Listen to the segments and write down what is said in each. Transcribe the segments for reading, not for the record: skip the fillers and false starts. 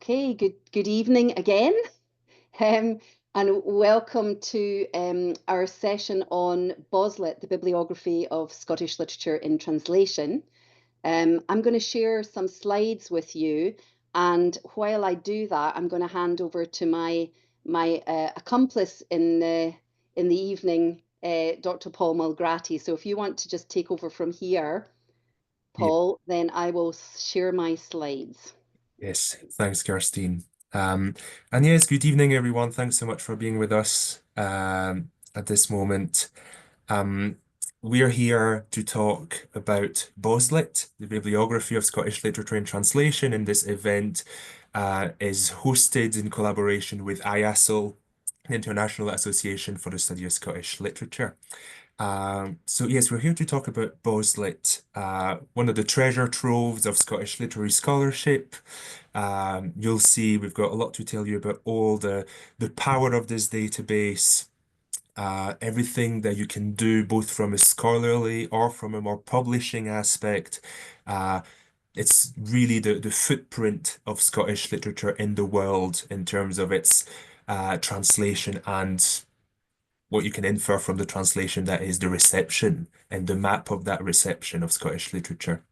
Okay, good evening again, and welcome to our session on BOSLIT, the Bibliography of Scottish Literature in Translation. I'm going to share some slides with you, and while I do that, I'm going to hand over to my accomplice in the evening, Dr. Paul Malgrati. So if you want to just take over from here, Paul, then I will share my slides. Yes, thanks, Kirsteen. And yes, good evening, everyone. Thanks so much for being with us at this moment. We are here to talk about BOSLIT, the Bibliography of Scottish Literature in Translation, and this event is hosted in collaboration with IASSL, the International Association for the Study of Scottish Literature. So yes, we're here to talk about BOSLIT, one of the treasure troves of Scottish literary scholarship. You'll see we've got a lot to tell you about all the power of this database, everything that you can do both from a scholarly or from a more publishing aspect. It's really the footprint of Scottish literature in the world in terms of its translation and what you can infer from the translation, that is the reception and the map of that reception of Scottish literature.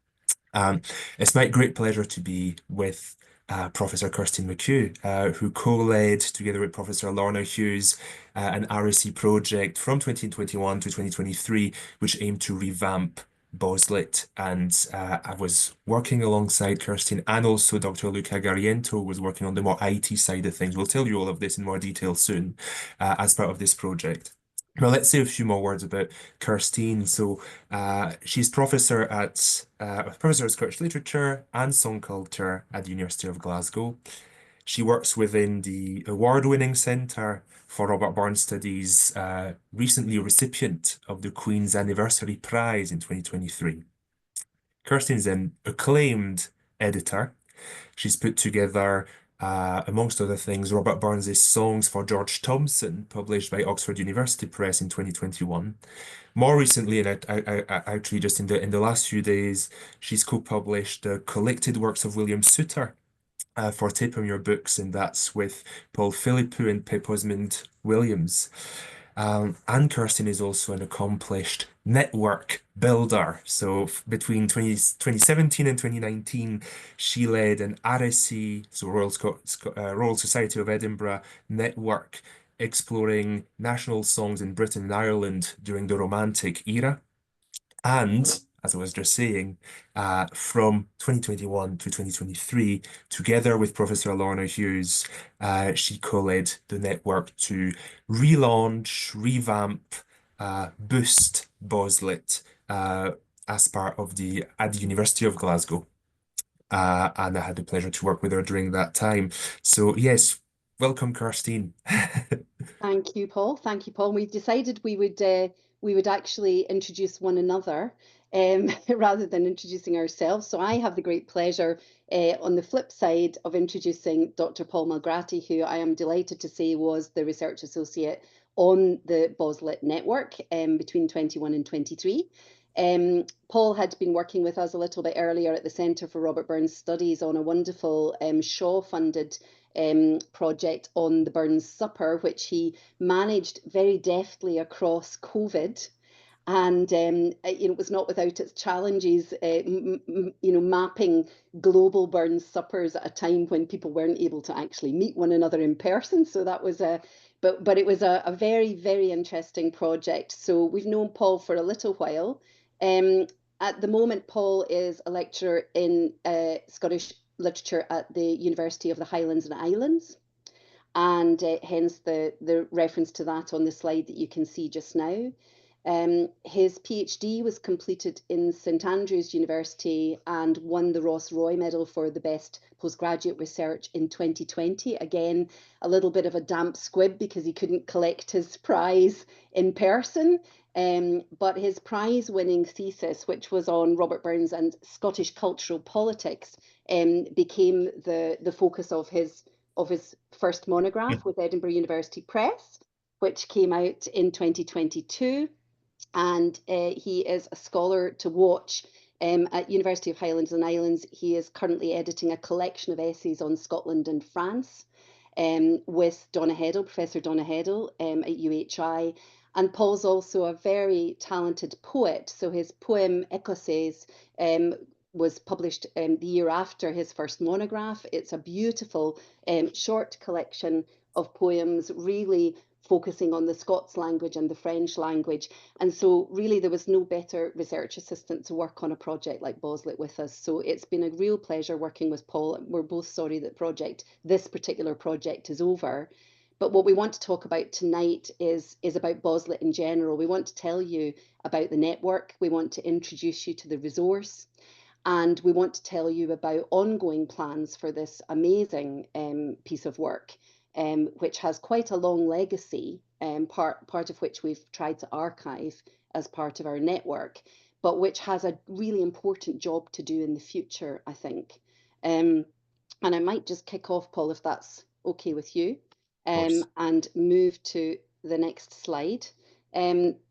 It's my great pleasure to be with Professor Kirsteen McCue, who co-led, together with Professor Lorna Hughes, an RSC project from 2021 to 2023, which aimed to revamp BOSLIT. And I was working alongside Kirsteen, and also Dr. Luca Gariento was working on the more IT side of things. We'll tell you all of this in more detail soon as part of this project. Well, let's say a few more words about Kirsteen. So she's professor of Scottish Literature and Song Culture at the University of Glasgow. She works within the award-winning Centre for Robert Burns Studies, recently recipient of the Queen's Anniversary Prize in 2023. Kirsteen's an acclaimed editor. She's put together, amongst other things, Robert Burns' Songs for George Thomson, published by Oxford University Press in 2021. More recently, and actually just in the last few days, she's co-published the collected works of William Souter for Tapemuir Books, and that's with Paul Philippou and Pip Osmond Williams. And Kirsteen is also an accomplished network builder. So between 2017 and 2019, she led an RSC, so Royal Society of Edinburgh network, exploring national songs in Britain and Ireland during the Romantic era. And as I was just saying, from 2021 to 2023, together with Professor Lorna Hughes, she co-led the network to relaunch, revamp, boost BOSLIT as part of at the University of Glasgow. And I had the pleasure to work with her during that time. So yes, welcome, Kirsteen. Thank you, Paul. Thank you, Paul. We've decided we would actually introduce one another rather than introducing ourselves. So I have the great pleasure on the flip side of introducing Dr. Paul Malgrati, who I am delighted to say was the research associate on the BOSLIT network between 21 and 23. Paul had been working with us a little bit earlier at the Centre for Robert Burns Studies on a wonderful Shaw-funded project on the Burns Supper, which he managed very deftly across COVID. And it was not without its challenges, mapping global Burns suppers at a time when people weren't able to actually meet one another in person. So that was but it was a very, very interesting project. So we've known Paul for a little while. At the moment, Paul is a lecturer in Scottish literature at the University of the Highlands and Islands, and hence the reference to that on the slide that you can see just now. His PhD was completed in St Andrews University and won the Ross Roy Medal for the best postgraduate research in 2020. Again, a little bit of a damp squib because he couldn't collect his prize in person. But his prize-winning thesis, which was on Robert Burns and Scottish cultural politics, became the focus of his first monograph with Edinburgh University Press, which came out in 2022. And he is a scholar to watch at University of Highlands and Islands. He is currently editing a collection of essays on Scotland and France with Donna Heddle, Professor Donna Heddle at UHI. And Paul's also a very talented poet. So his poem Écossaise was published the year after his first monograph. It's a beautiful short collection of poems, really focusing on the Scots language and the French language. And so really there was no better research assistant to work on a project like BOSLIT with us. So it's been a real pleasure working with Paul. We're both sorry that this particular project is over. But what we want to talk about tonight is about BOSLIT in general. We want to tell you about the network. We want to introduce you to the resource. And we want to tell you about ongoing plans for this amazing piece of work, which has quite a long legacy, part of which we've tried to archive as part of our network, but which has a really important job to do in the future, I think. And I might just kick off, Paul, if that's okay with you, and move to the next slide.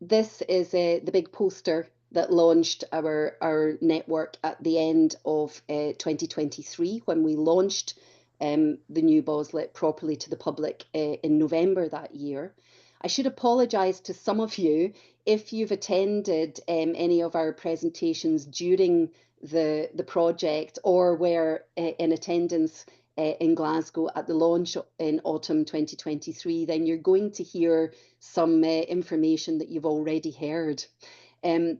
This is the big poster that launched our network at the end of 2023, when we launched the new BOSLIT properly to the public in November that year. I should apologise to some of you if you've attended any of our presentations during the project, or were in attendance in Glasgow at the launch in autumn 2023, then you're going to hear some information that you've already heard.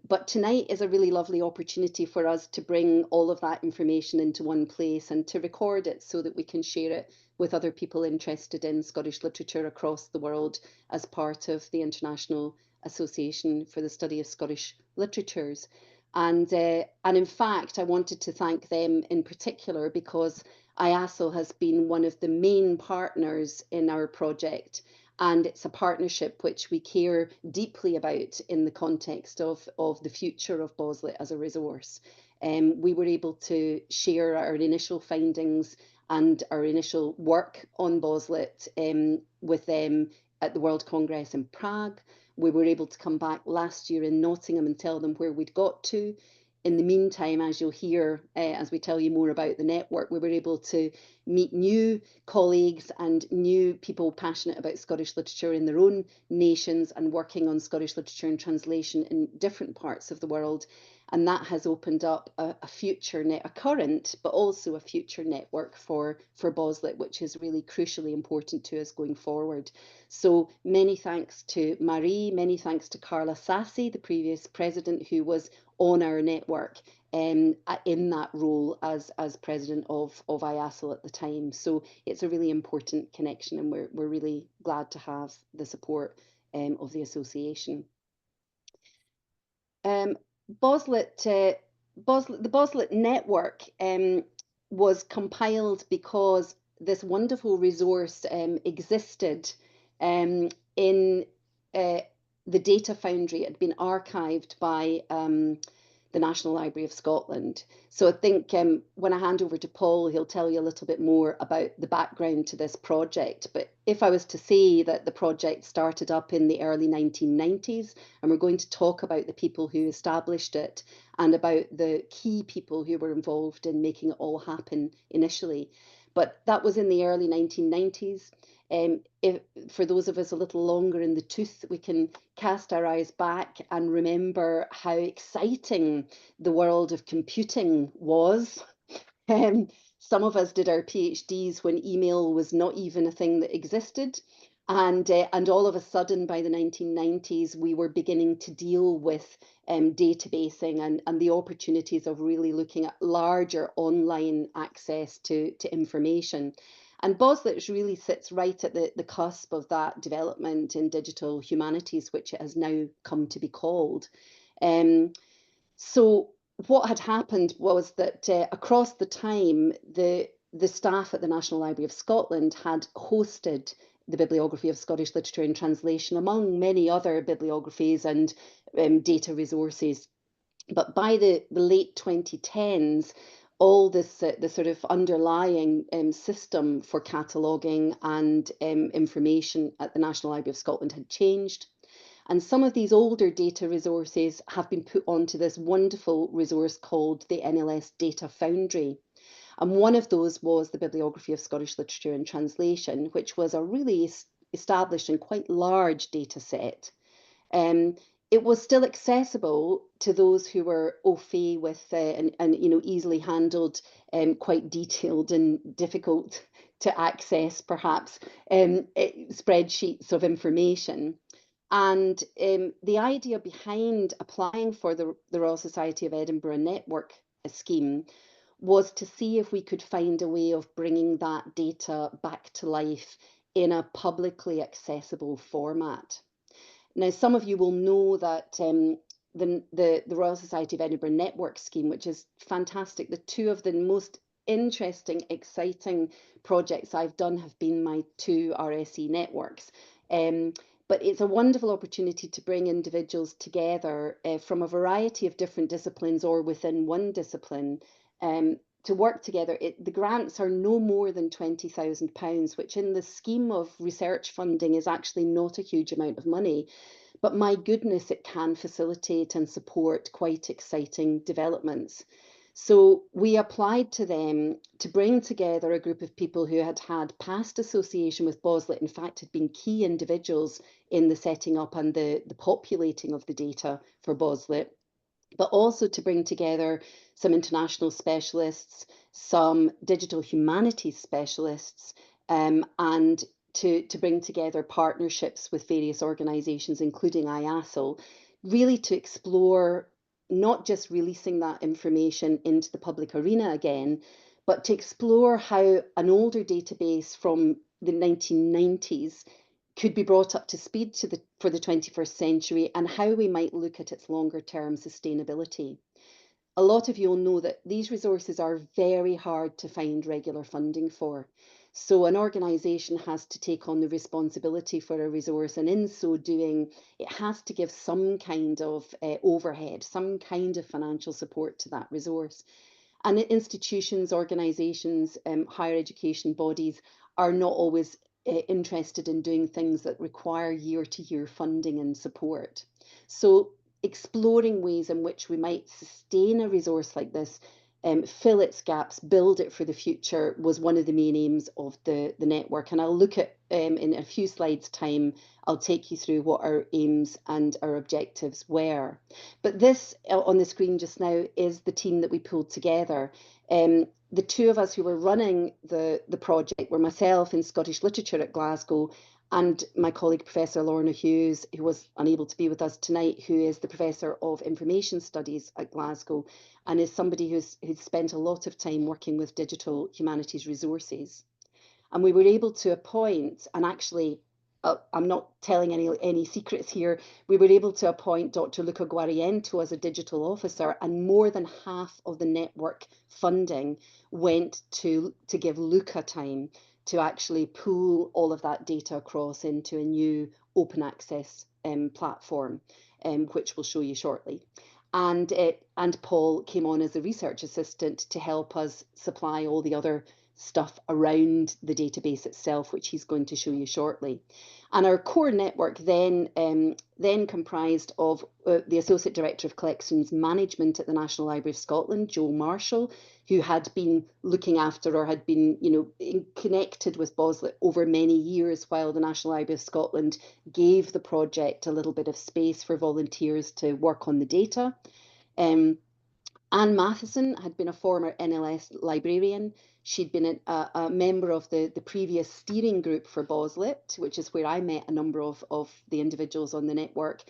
But tonight is a really lovely opportunity for us to bring all of that information into one place and to record it so that we can share it with other people interested in Scottish literature across the world as part of the International Association for the Study of Scottish Literatures. And in fact, I wanted to thank them in particular because IASSL has been one of the main partners in our project. And it's a partnership which we care deeply about in the context of the future of BOSLIT as a resource. We were able to share our initial findings and our initial work on BOSLIT with them at the World Congress in Prague. We were able to come back last year in Nottingham and tell them where we'd got to. In the meantime, as you'll hear, as we tell you more about the network, we were able to meet new colleagues and new people passionate about Scottish literature in their own nations and working on Scottish literature and translation in different parts of the world. And that has opened up a current, but also a future network for BOSLIT, which is really crucially important to us going forward. So many thanks to Marie, many thanks to Carla Sassi, the previous president, who was on our network in that role as president of IASSL at the time. So it's a really important connection, and we're really glad to have the support of the association. The BOSLIT network was compiled because this wonderful resource existed in the Data Foundry. It had been archived by the National Library of Scotland. So I think when I hand over to Paul, he'll tell you a little bit more about the background to this project. But if I was to say that the project started up in the early 1990s, and we're going to talk about the people who established it and about the key people who were involved in making it all happen initially. But that was in the early 1990s. For those of us a little longer in the tooth, we can cast our eyes back and remember how exciting the world of computing was. Some of us did our PhDs when email was not even a thing that existed. And all of a sudden, by the 1990s, we were beginning to deal with databasing and the opportunities of really looking at larger online access to information. And BOSLIT really sits right at the cusp of that development in digital humanities, which it has now come to be called. So what had happened was that across the time, the staff at the National Library of Scotland had hosted the Bibliography of Scottish Literature and Translation, among many other bibliographies and data resources. But by the late 2010s, all this the sort of underlying system for cataloguing and information at the National Library of Scotland had changed. And some of these older data resources have been put onto this wonderful resource called the NLS Data Foundry. And one of those was the Bibliography of Scottish Literature and Translation, which was a really established and quite large data set. It was still accessible to those who were au fait with and you know, easily handled, quite detailed and difficult to access, perhaps, spreadsheets of information. And the idea behind applying for the Royal Society of Edinburgh Network scheme was to see if we could find a way of bringing that data back to life in a publicly accessible format. Now, some of you will know that the Royal Society of Edinburgh Network scheme, which is fantastic, the two of the most interesting, exciting projects I've done have been my two RSE networks. But it's a wonderful opportunity to bring individuals together from a variety of different disciplines or within one discipline to work together. The grants are no more than £20,000, which in the scheme of research funding is actually not a huge amount of money. But my goodness, it can facilitate and support quite exciting developments. So we applied to them to bring together a group of people who had had past association with BOSLIT, in fact, had been key individuals in the setting up and the populating of the data for BOSLIT, but also to bring together some international specialists, some digital humanities specialists, and to bring together partnerships with various organisations, including IASSL, really to explore not just releasing that information into the public arena again, but to explore how an older database from the 1990s could be brought up to speed for the 21st century and how we might look at its longer term sustainability. A lot of you will know that these resources are very hard to find regular funding for. So an organisation has to take on the responsibility for a resource, and in so doing, it has to give some kind of overhead, some kind of financial support to that resource. And institutions, organisations, higher education bodies are not always interested in doing things that require year-to-year funding and support. So exploring ways in which we might sustain a resource like this, fill its gaps, build it for the future, was one of the main aims of the network. And I'll look at, in a few slides' time, I'll take you through what our aims and our objectives were. But this on the screen just now is the team that we pulled together. The two of us who were running the project were myself in Scottish Literature at Glasgow and my colleague, Professor Lorna Hughes, who was unable to be with us tonight, who is the Professor of Information Studies at Glasgow and is somebody who's spent a lot of time working with digital humanities resources. And we were able to appoint, and actually, I'm not telling any secrets here, we were able to appoint Dr. Luca Guariento as a digital officer, and more than half of the network funding went to give Luca time to actually pull all of that data across into a new open access platform, which we'll show you shortly. And Paul came on as a research assistant to help us supply all the other stuff around the database itself, which he's going to show you shortly. And our core network then comprised of the Associate Director of Collections Management at the National Library of Scotland, Joe Marshall, who had been looking after or had been, connected with BOSLIT over many years while the National Library of Scotland gave the project a little bit of space for volunteers to work on the data. Anne Matheson had been a former NLS librarian. She'd been a member of the previous steering group for BOSLIT, which is where I met a number of the individuals on the network.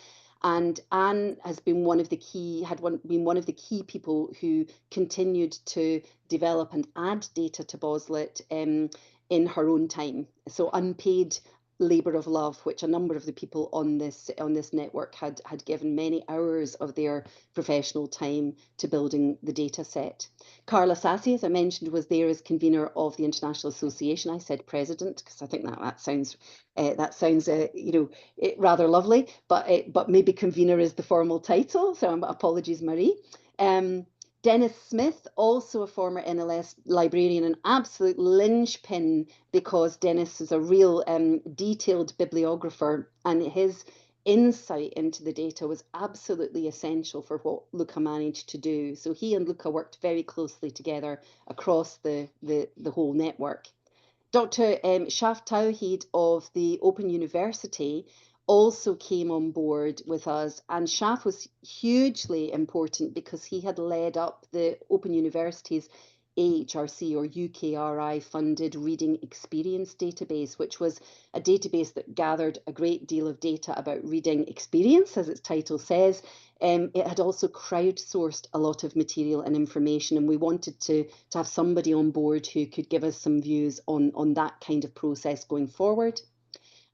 And Anne has been one of the key people who continued to develop and add data to BOSLIT in her own time. So unpaid labour of love, which a number of the people on this network had given many hours of their professional time to building the data set. Carla Sassy, as I mentioned, was there as convener of the International Association. I said president because I think that sounds rather lovely, but maybe convener is the formal title. So apologies, Marie. Dennis Smith, also a former NLS librarian, an absolute linchpin because Dennis is a real detailed bibliographer, and his insight into the data was absolutely essential for what Luca managed to do. So he and Luca worked very closely together across the whole network. Dr. Shaf Tawhid of the Open University also came on board with us, and Shaf was hugely important because he had led up the Open University's AHRC or UKRI funded reading experience database, which was a database that gathered a great deal of data about reading experience, as its title says. It had also crowdsourced a lot of material and information, and we wanted to have somebody on board who could give us some views on that kind of process going forward.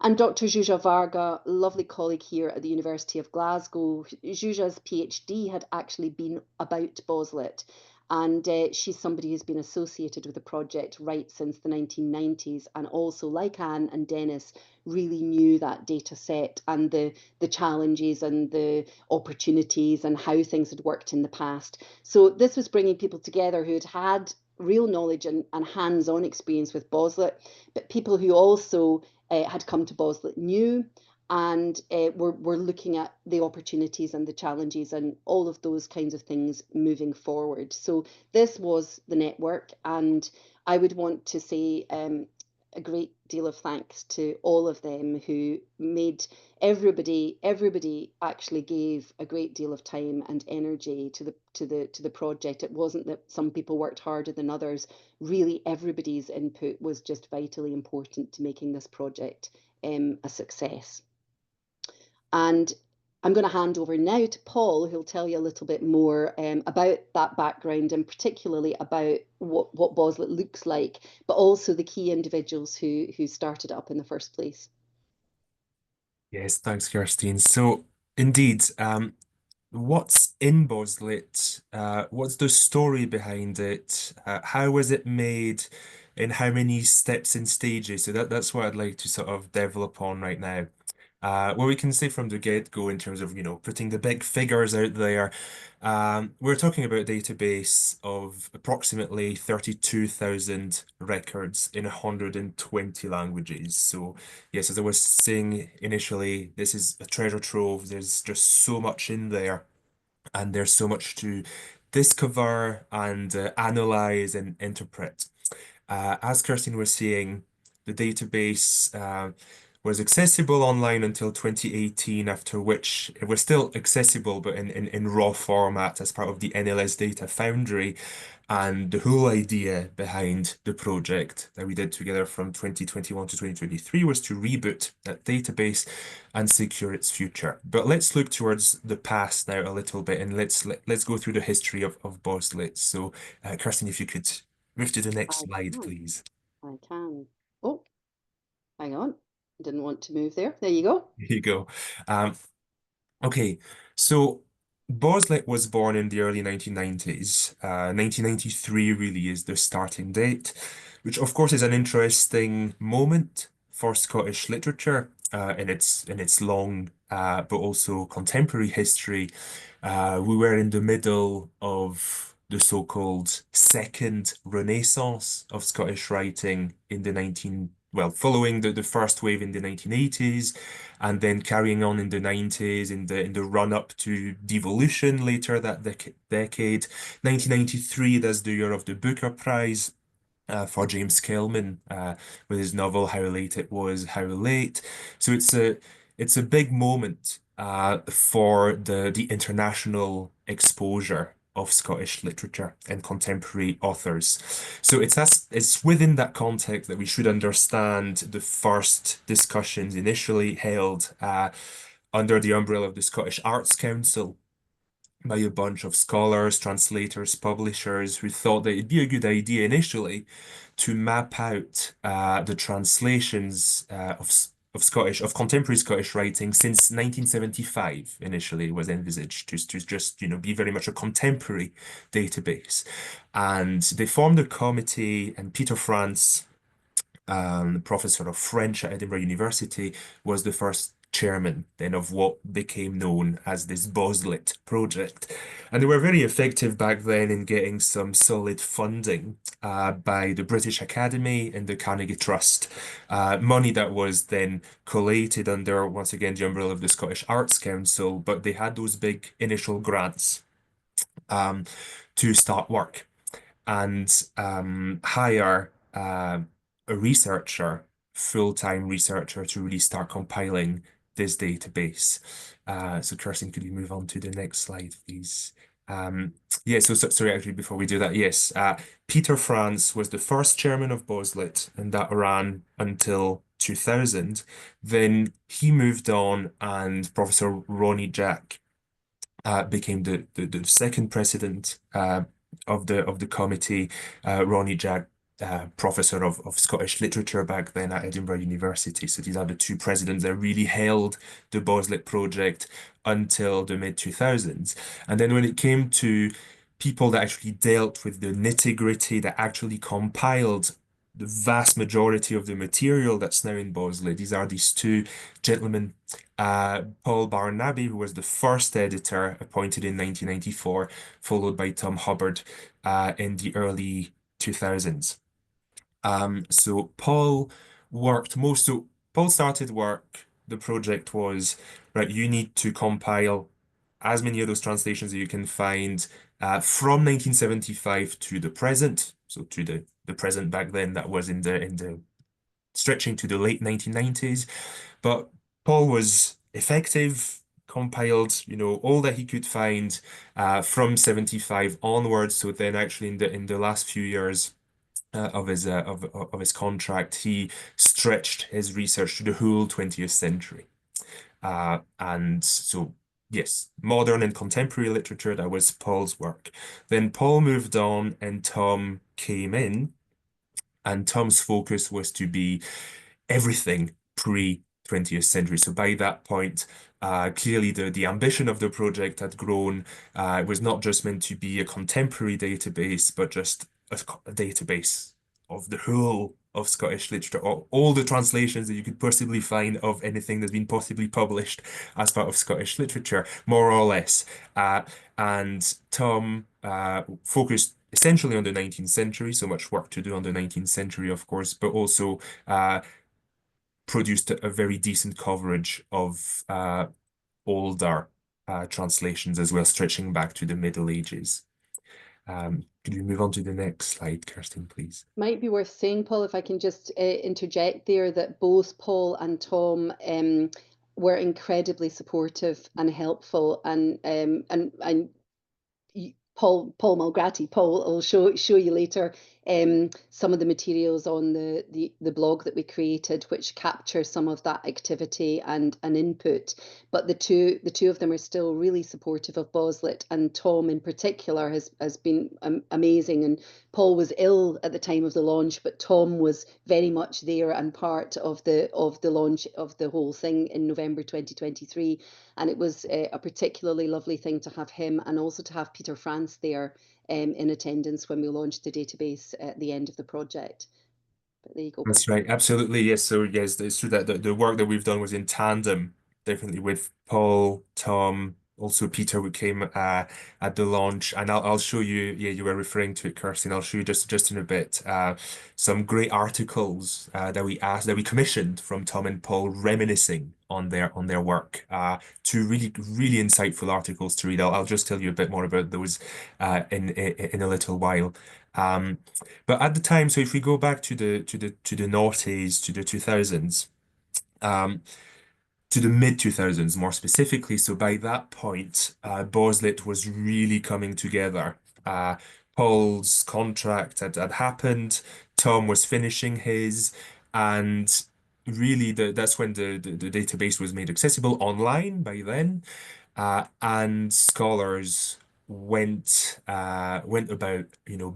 And Dr. Zsuzsa Varga, lovely colleague here at the University of Glasgow. Zsuzsa's PhD had actually been about BOSLIT, and she's somebody who's been associated with the project right since the 1990s, and also, like Anne and Dennis, really knew that data set and the challenges and the opportunities and how things had worked in the past. So this was bringing people together who had real knowledge and hands-on experience with BOSLIT, but people who also had come to BOSLIT new and were looking at the opportunities and the challenges and all of those kinds of things moving forward. So this was the network, and I would want to say a great deal of thanks to all of them who made everybody actually gave a great deal of time and energy to the project. It wasn't that some people worked harder than others. Really, everybody's input was just vitally important to making this project a success. And I'm going to hand over now to Paul, who'll tell you a little bit more about that background and particularly about what BOSLIT looks like, but also the key individuals who started it up in the first place. Yes, thanks, Kirsteen. So, indeed, what's in BOSLIT? What's the story behind it? How was it made? In how many steps and stages? So that's what I'd like to sort of develop on right now. What we can say from the get-go in terms of, putting the big figures out there, we're talking about a database of approximately 32,000 records in 120 languages. So, yes, as I was saying initially, this is a treasure trove. There's just so much in there, and there's so much to discover and analyze and interpret. As Kirsteen was saying, the database was accessible online until 2018, after which it was still accessible, but in raw format as part of the NLS Data Foundry. And the whole idea behind the project that we did together from 2021 to 2023 was to reboot that database and secure its future. But let's look towards the past now a little bit, and let's go through the history of BOSLIT. So, Kirsteen, if you could move to the next I slide, can. please. I can. Oh, hang on. Didn't want to move there. There you go. Here you go. Um, okay, so BOSLIT was born in the early 1990s. 1993 really is the starting date, which of course is an interesting moment for Scottish literature in its long but also contemporary history. We were in the middle of the so-called Second Renaissance of Scottish writing in the 19 well, following the first wave in the 1980s, and then carrying on in the 90s, in the run-up to devolution later that decade. 1993, that's the year of the Booker Prize for James Kelman with his novel How Late It Was, How Late. So it's a big moment for the international exposure of Scottish literature and contemporary authors. So it's within that context that we should understand the first discussions initially held under the umbrella of the Scottish Arts Council by a bunch of scholars, translators, publishers who thought that it'd be a good idea initially to map out the translations of contemporary Scottish writing since 1975 initially was envisaged to just be very much a contemporary database. And they formed a committee, and Peter France, professor of French at Edinburgh University, was the first chairman then of what became known as this BOSLIT project. And they were very effective back then in getting some solid funding by the British Academy and the Carnegie Trust, money that was then collated under, once again, the umbrella of the Scottish Arts Council, but they had those big initial grants um, to start work and hire a researcher, full-time researcher, to really start compiling this database. So Kirsteen, could you move on to the next slide, please? Um, yeah, sorry, actually, before we do that, yes, Peter France was the first chairman of BOSLIT, and that ran until 2000. Then he moved on, and Professor Ronnie Jack became the second president of the committee. Ronnie Jack, professor of Scottish literature back then at Edinburgh University. So these are the two presidents that really held the BOSLIT project until the mid 2000s. And then when it came to people that actually dealt with the nitty-gritty, that actually compiled the vast majority of the material that's now in BOSLIT, these are these two gentlemen, Paul Barnaby, who was the first editor appointed in 1994, followed by Tom Hubbard in the early 2000s. So Paul started work. The project was, right, you need to compile as many of those translations that you can find from 1975 to the present. So to the present back then, that was in the stretching to the late 1990s. But Paul was effective, compiled, all that he could find from 75 onwards. So then actually in the last few years of his contract, he stretched his research to the whole 20th century. And so yes, modern and contemporary literature, that was Paul's work. Then Paul moved on and Tom came in, and Tom's focus was to be everything pre-20th century. So by that point, clearly the ambition of the project had grown. It was not just meant to be a contemporary database, but just a database of the whole of Scottish literature, all the translations that you could possibly find of anything that's been possibly published as part of Scottish literature, more or less. And Tom focused essentially on the 19th century, so much work to do on the 19th century, of course, but also produced a very decent coverage of older translations as well, stretching back to the Middle Ages. Could you move on to the next slide, Kirsteen, please? Might be worth saying, Paul, if I can just interject there, that both Paul and Tom were incredibly supportive and helpful, and Paul Malgrati, Paul will show you later some of the materials on the blog that we created, which capture some of that activity and input. But the two of them are still really supportive of BOSLIT, and Tom in particular has been amazing. And Paul was ill at the time of the launch, but Tom was very much there and part of the launch of the whole thing in November 2023. And it was a particularly lovely thing to have him, and also to have Peter France there in attendance when we launched the database at the end of the project. But there you go, Paul. That's right, absolutely. Yes, so yes, it's true that the work that we've done was in tandem, definitely with Paul, Tom, also Peter, who came at the launch, and I'll show you. Yeah, you were referring to it, Kirsteen. I'll show you just in a bit some great articles that we commissioned from Tom and Paul, reminiscing on their work. Two really insightful articles to read. I'll just tell you a bit more about those in a little while. But at the time, so if we go back to the noughties, to the 2000s, to the mid 2000s more specifically. So by that point, BOSLIT was really coming together. Paul's contract had happened. Tom was finishing his, and really that's when the database was made accessible online by then. And scholars went about,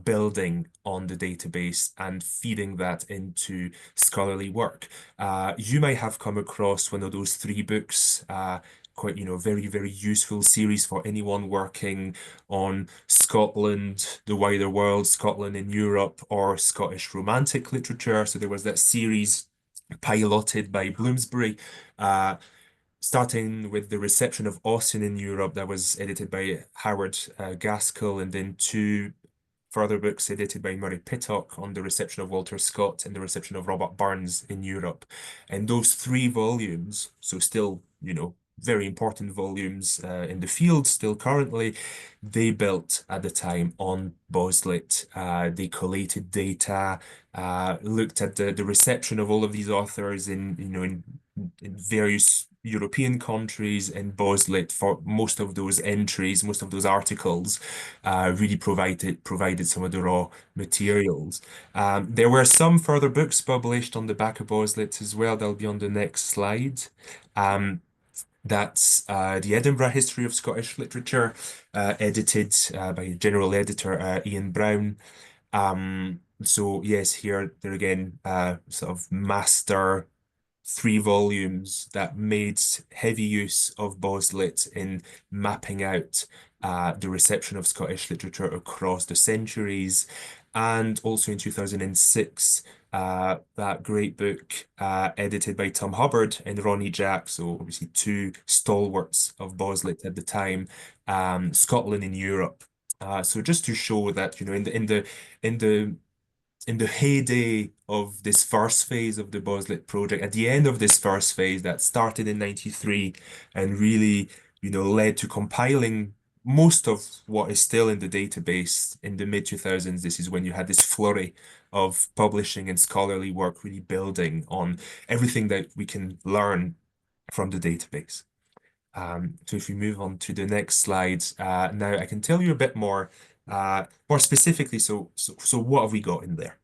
building on the database and feeding that into scholarly work. You might have come across one of those three books, quite, very useful series for anyone working on Scotland, the wider world, Scotland in Europe, or Scottish Romantic literature. So there was that series piloted by Bloomsbury, starting with the reception of Ossian in Europe that was edited by Howard Gaskell, and then two further books edited by Murray Pittock on the reception of Walter Scott and the reception of Robert Burns in Europe. And those three volumes, so still, very important volumes in the field still currently, they built at the time on BOSLIT. They collated data, looked at the reception of all of these authors in various European countries, and BOSLIT for most of those entries, most of those articles, really provided some of the raw materials. There were some further books published on the back of BOSLIT as well. They'll be on the next slide. That's the Edinburgh History of Scottish Literature, edited by general editor Ian Brown. So yes, here there again, sort of master three volumes that made heavy use of BOSLIT in mapping out the reception of Scottish literature across the centuries. And also in 2006, that great book edited by Tom Hubbard and Ronnie Jack, so obviously two stalwarts of BOSLIT at the time, Scotland in Europe. So just to show that, in the heyday of this first phase of the BOSLIT project, at the end of this first phase that started in 93 and really, led to compiling most of what is still in the database in the mid 2000s, this is when you had this flurry of publishing and scholarly work really building on everything that we can learn from the database. So if we move on to the next slide, now I can tell you a bit more specifically. So what have we got in there?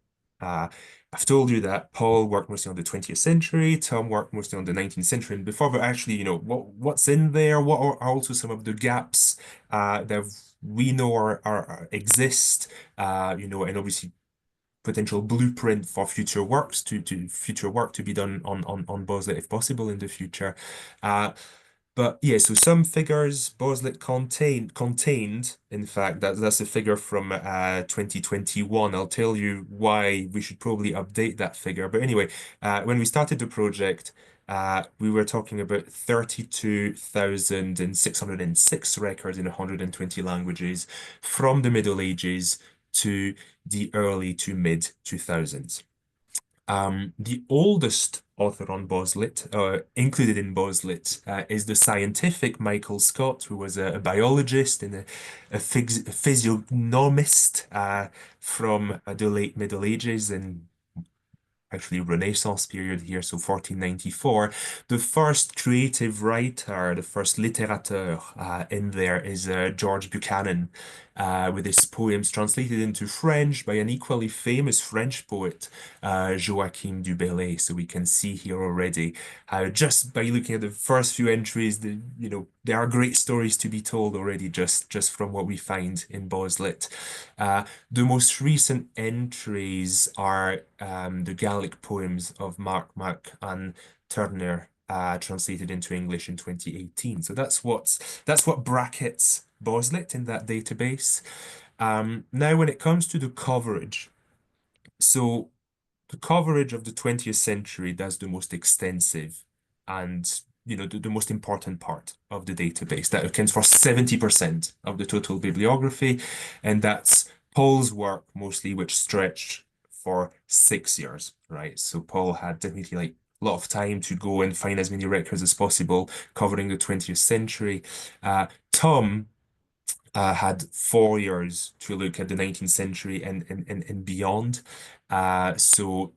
I've told you that Paul worked mostly on the 20th century, Tom worked mostly on the 19th century and before, but actually, what's in there? What are also some of the gaps that we know exist? And obviously potential blueprint for future works to future work to be done on BOSLIT if possible in the future. But yeah, so some figures BOSLIT contained, in fact, that's a figure from 2021. I'll tell you why we should probably update that figure. But anyway, when we started the project, we were talking about 32,606 records in 120 languages from the Middle Ages to the early to mid 2000s. The oldest author on BOSLIT, included in BOSLIT, is the scientific Michael Scott, who was a biologist and a physiognomist from the late Middle Ages and actually Renaissance period here, so 1494. The first creative writer, the first littérateur in there is George Buchanan, with his poems translated into French by an equally famous French poet, Joachim du Bellay. So we can see here already how just by looking at the first few entries, there are great stories to be told already just from what we find in BOSLIT. The most recent entries are the Gaelic poems of Mark Mac and Turner, translated into English in 2018. So that's what brackets BOSLIT in that database. Now, when it comes to the coverage, so the coverage of the 20th century, that's the most extensive and the most important part of the database. That accounts for 70% of the total bibliography, and that's Paul's work mostly, which stretched for 6 years, right? So Paul had definitely like a lot of time to go and find as many records as possible covering the 20th century. Tom had 4 years to look at the 19th century and beyond. So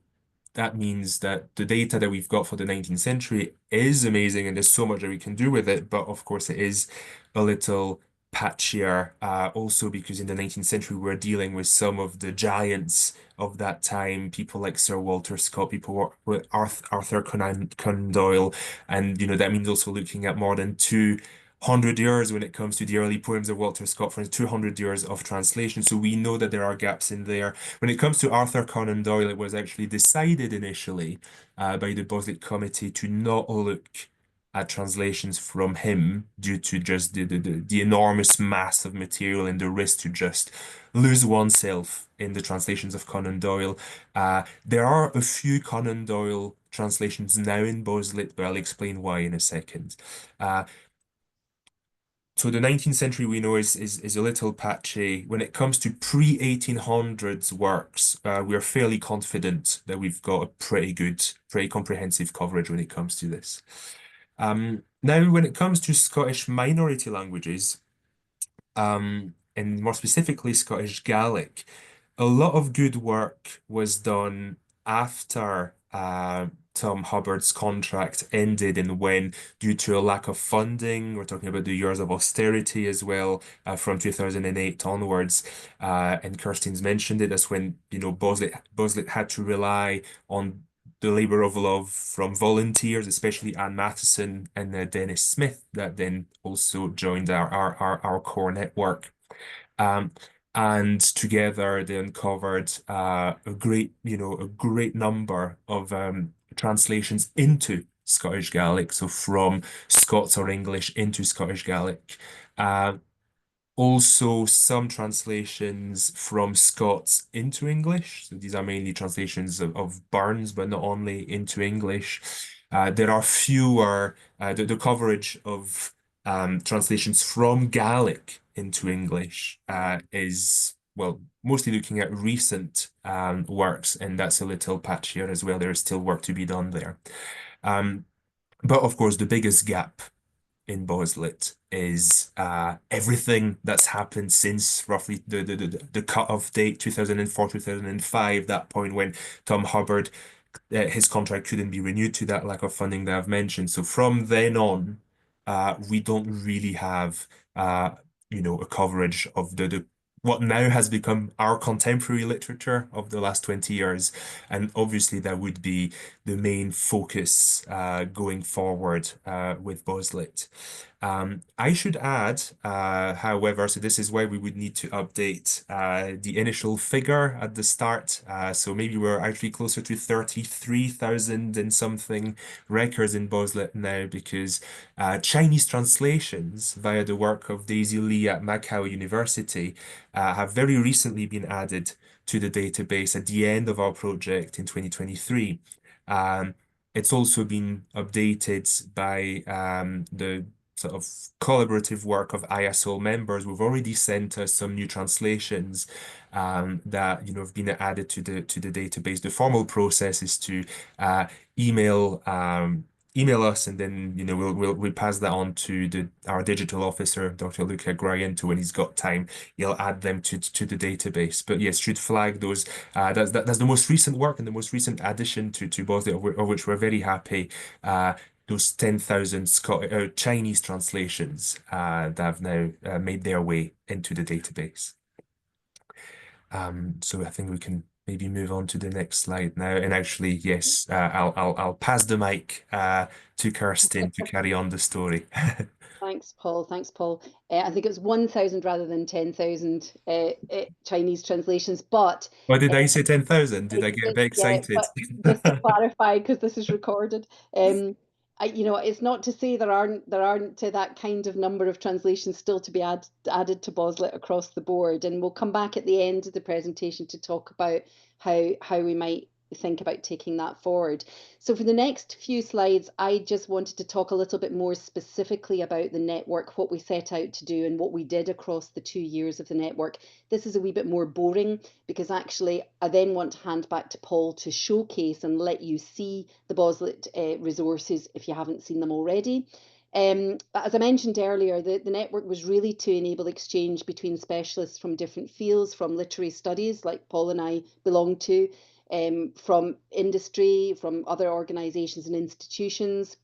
that means that the data that we've got for the 19th century is amazing and there's so much that we can do with it. But of course, it is a little patchier, also because in the 19th century, we're dealing with some of the giants of that time, people like Sir Walter Scott, people with Arthur Conan Doyle. And, that means also looking at more than 200 years when it comes to the early poems of Walter Scott, for instance, 200 years of translation. So we know that there are gaps in there. When it comes to Arthur Conan Doyle, it was actually decided initially by the BOSLIT committee to not look at translations from him due to just the enormous mass of material and the risk to just lose oneself in the translations of Conan Doyle. There are a few Conan Doyle translations now in BOSLIT, but I'll explain why in a second. So the 19th century we know is a little patchy. When it comes to pre-1800s works, we're fairly confident that we've got a pretty good, pretty comprehensive coverage when it comes to this. Now, when it comes to Scottish minority languages, and more specifically Scottish Gaelic, a lot of good work was done after Tom Hubbard's contract ended, and when, due to a lack of funding, we're talking about the years of austerity as well, from 2008 onwards, and Kirsteen's mentioned it, that's when, BOSLIT had to rely on the labor of love from volunteers, especially Anne Matheson and Dennis Smith, that then also joined our core network. Um, and together they uncovered a great number of translations into Scottish Gaelic, so from Scots or English into Scottish Gaelic. Also, some translations from Scots into English. So these are mainly translations of Burns, but not only into English. There are fewer, the coverage of translations from Gaelic into English is, well, mostly looking at recent works, and that's a little patchier as well. There is still work to be done there. But of course, the biggest gap in BOSLIT is everything that's happened since roughly the cut-off date, 2004, 2005, that point when Tom Hubbard, his contract couldn't be renewed to that lack of funding that I've mentioned. So from then on, we don't really have, a coverage of the what now has become our contemporary literature of the last 20 years. And obviously that would be the main focus going forward with BOSLIT. I should add, however, so this is why we would need to update the initial figure at the start. So maybe we're actually closer to 33,000 and something records in BOSLIT now, because Chinese translations via the work of Daisy Lee at McCue University have very recently been added to the database at the end of our project in 2023. It's also been updated by the sort of collaborative work of IASSL members. Who've already sent us some new translations that have been added to the database. The formal process is to email us, and then we'll pass that on to our digital officer, Dr. Luca Grianto, when he's got time. He'll add them to the database. But yes, should flag those. That's the most recent work and the most recent addition to BOSLIT, of which we're very happy. Those 10,000 Chinese translations that have now made their way into the database. So I think we can maybe move on to the next slide now. And actually, yes, I'll pass the mic to Kirsteen to carry on the story. Thanks, Paul. Thanks, Paul. I think it was 1,000 rather than 10,000 Chinese translations, but Or did I say 10,000? Did I get a bit yeah, excited? but just to clarify, because this is recorded, it's not to say there aren't that kind of number of translations still to be added to BOSLIT across the board, and we'll come back at the end of the presentation to talk about how we might think about taking that forward. So for the next few slides, I just wanted to talk a little bit more specifically about the network, what we set out to do and what we did across the 2 years of the network. This is a wee bit more boring, because actually I then want to hand back to Paul to showcase and let you see the BOSLIT resources if you haven't seen them already. As I mentioned earlier, the network was really to enable exchange between specialists from different fields, from literary studies, like Paul and I belong to, from industry, from other organisations and institutions.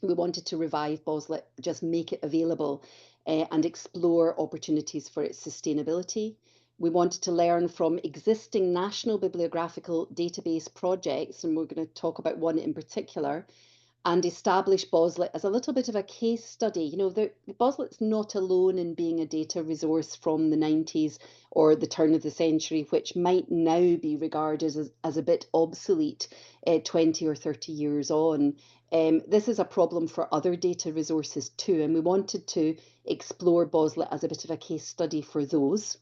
We wanted to revive BOSLIT, just make it available and explore opportunities for its sustainability. We wanted to learn from existing national bibliographical database projects, and we're going to talk about one in particular, and establish BOSLIT as a little bit of a case study. BOSLIT's not alone in being a data resource from the 90s or the turn of the century, which might now be regarded as a bit obsolete 20 or 30 years on. This is a problem for other data resources too, and we wanted to explore BOSLIT as a bit of a case study for those.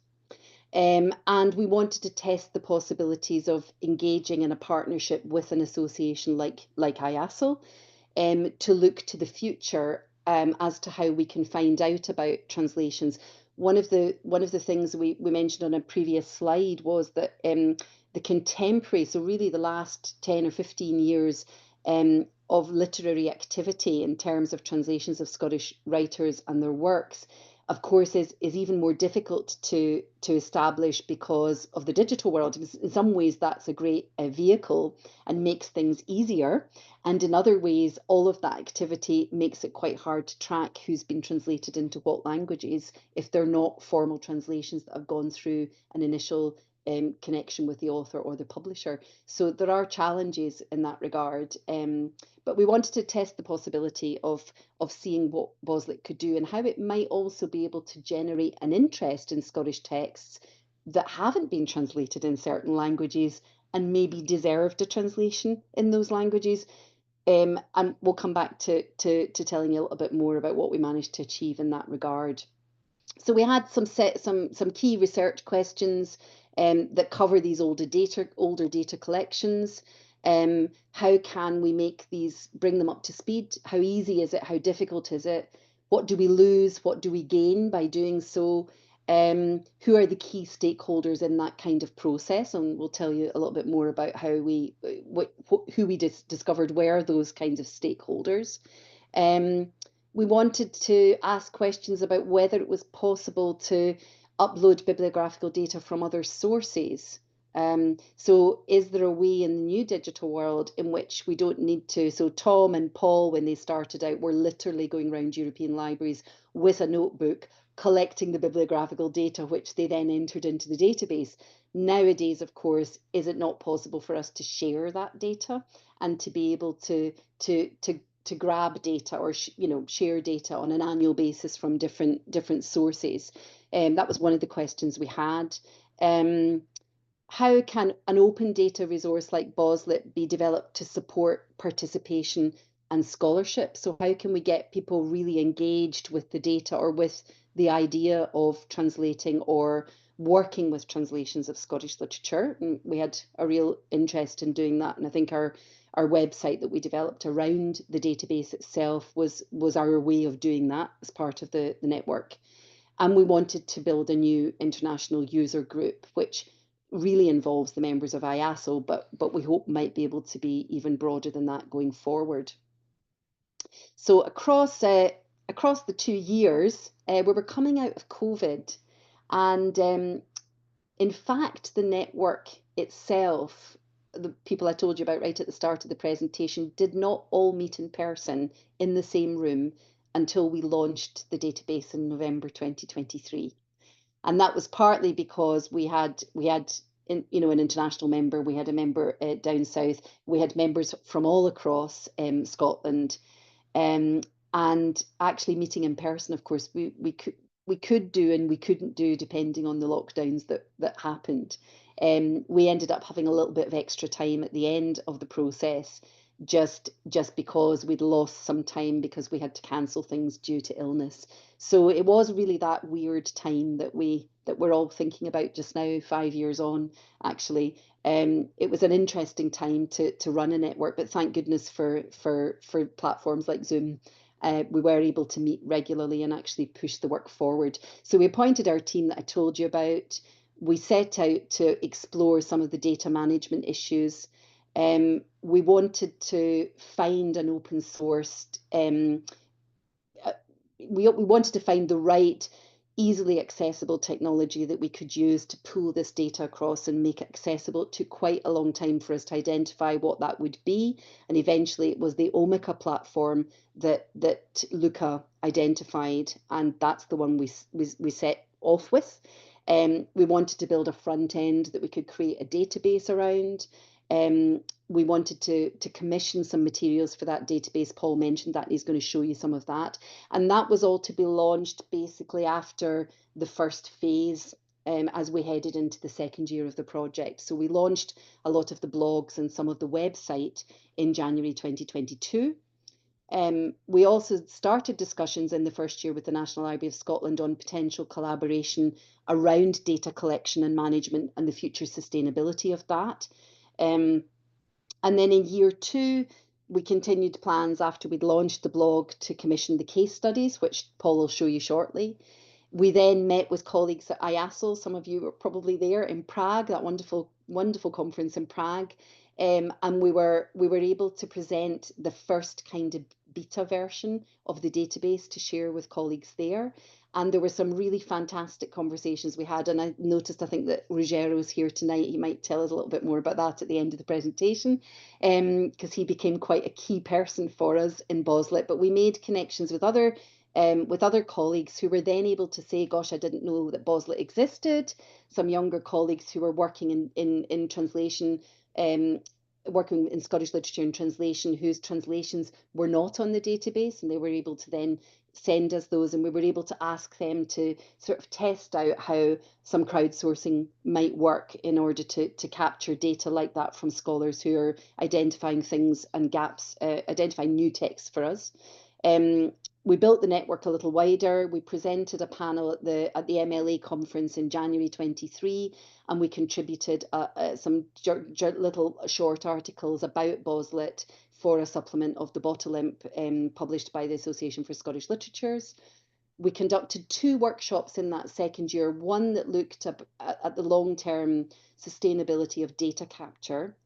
And we wanted to test the possibilities of engaging in a partnership with an association like IASSL, to look to the future as to how we can find out about translations. One of the things we mentioned on a previous slide was that the contemporary, so really the last 10 or 15 years of literary activity in terms of translations of Scottish writers and their works, of course, is even more difficult to establish because of the digital world. In some ways, that's a great vehicle and makes things easier. And in other ways, all of that activity makes it quite hard to track who's been translated into what languages if they're not formal translations that have gone through an initial connection with the author or the publisher. So there are challenges in that regard. But we wanted to test the possibility of seeing what BOSLIT could do and how it might also be able to generate an interest in Scottish texts that haven't been translated in certain languages and maybe deserved a translation in those languages. And we'll come back to telling you a little bit more about what we managed to achieve in that regard. So we had some key research questions that cover these older data collections. How can we bring them up to speed? How easy is it? How difficult is it? What do we lose? What do we gain by doing so? Who are the key stakeholders in that kind of process? And we'll tell you a little bit more about how who we discovered were those kinds of stakeholders. We wanted to ask questions about whether it was possible to upload bibliographical data from other sources. So is there a way in the new digital world in which we don't need to? So Tom and Paul, when they started out, were literally going around European libraries with a notebook, collecting the bibliographical data, which they then entered into the database. Nowadays, of course, is it not possible for us to share that data and to be able to grab data or share data on an annual basis from different sources? That was one of the questions we had. How can an open data resource like BOSLIT be developed to support participation and scholarship? So how can we get people really engaged with the data or with the idea of translating or working with translations of Scottish literature? And we had a real interest in doing that. And I think our website that we developed around the database itself was our way of doing that as part of the network. And we wanted to build a new international user group, which really involves the members of IASSL, but we hope might be able to be even broader than that going forward. So across the 2 years, we were coming out of COVID, and in fact, the network itself, the people I told you about right at the start of the presentation, did not all meet in person in the same room until we launched the database in November 2023. And that was partly because we had an international member, we had a member down south, we had members from all across Scotland, and actually meeting in person, of course, we could do and we couldn't do depending on the lockdowns that happened. We ended up having a little bit of extra time at the end of the process, just because we'd lost some time because we had to cancel things due to illness. So it was really that weird time that we're all thinking about just now, 5 years on, actually. It was an interesting time to run a network, but thank goodness for platforms like Zoom. We were able to meet regularly and actually push the work forward. So we appointed our team that I told you about. We set out to explore some of the data management issues. We wanted to find an open sourced, we wanted to find the right, easily accessible technology that we could use to pull this data across and make it accessible. It took quite a long time for us to identify what that would be. And eventually it was the Omeka platform that Luca identified. And that's the one we set off with. We wanted to build a front end that we could create a database around. We wanted to commission some materials for that database. Paul mentioned that, and he's going to show you some of that. And that was all to be launched basically after the first phase, as we headed into the second year of the project. So we launched a lot of the blogs and some of the website in January 2022. We also started discussions in the first year with the National Library of Scotland on potential collaboration around data collection and management and the future sustainability of that. And then in year 2, we continued plans after we'd launched the blog to commission the case studies, which Paul will show you shortly. We then met with colleagues at IASSL. Some of you were probably there in Prague, that wonderful, wonderful conference in Prague. And we were able to present the first kind of beta version of the database to share with colleagues there. And there were some really fantastic conversations we had. And I noticed, I think that Ruggiero is here tonight. He might tell us a little bit more about that at the end of the presentation, because he became quite a key person for us in BOSLIT. But we made connections with other colleagues who were then able to say, gosh, I didn't know that BOSLIT existed. Some younger colleagues who were working in translation, working in Scottish literature and translation, whose translations were not on the database, and they were able to then send us those, and we were able to ask them to sort of test out how some crowdsourcing might work in order to capture data like that from scholars who are identifying things and gaps, identifying new texts for us. We built the network a little wider. We presented a panel at the MLA conference in January 23, and we contributed some little short articles about BOSLIT for a supplement of the BOTLIMP published by the Association for Scottish Literatures. We conducted 2 workshops in that second year, one that looked at the long-term sustainability of data capture.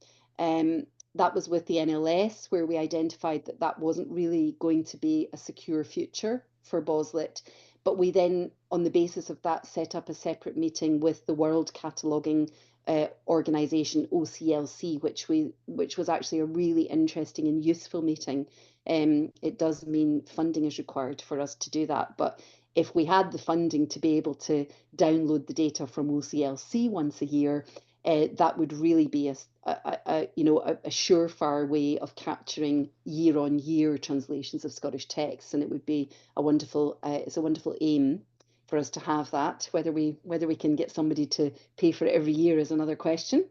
That was with the NLS, where we identified that that wasn't really going to be a secure future for BOSLIT. But we then, on the basis of that, set up a separate meeting with the World Cataloguing Organisation, OCLC, which was actually a really interesting and useful meeting. It does mean funding is required for us to do that, but if we had the funding to be able to download the data from OCLC once a year, that would really be a surefire way of capturing year-on-year translations of Scottish texts, and it would be a wonderful aim for us to have that. Whether we can get somebody to pay for it every year is another question.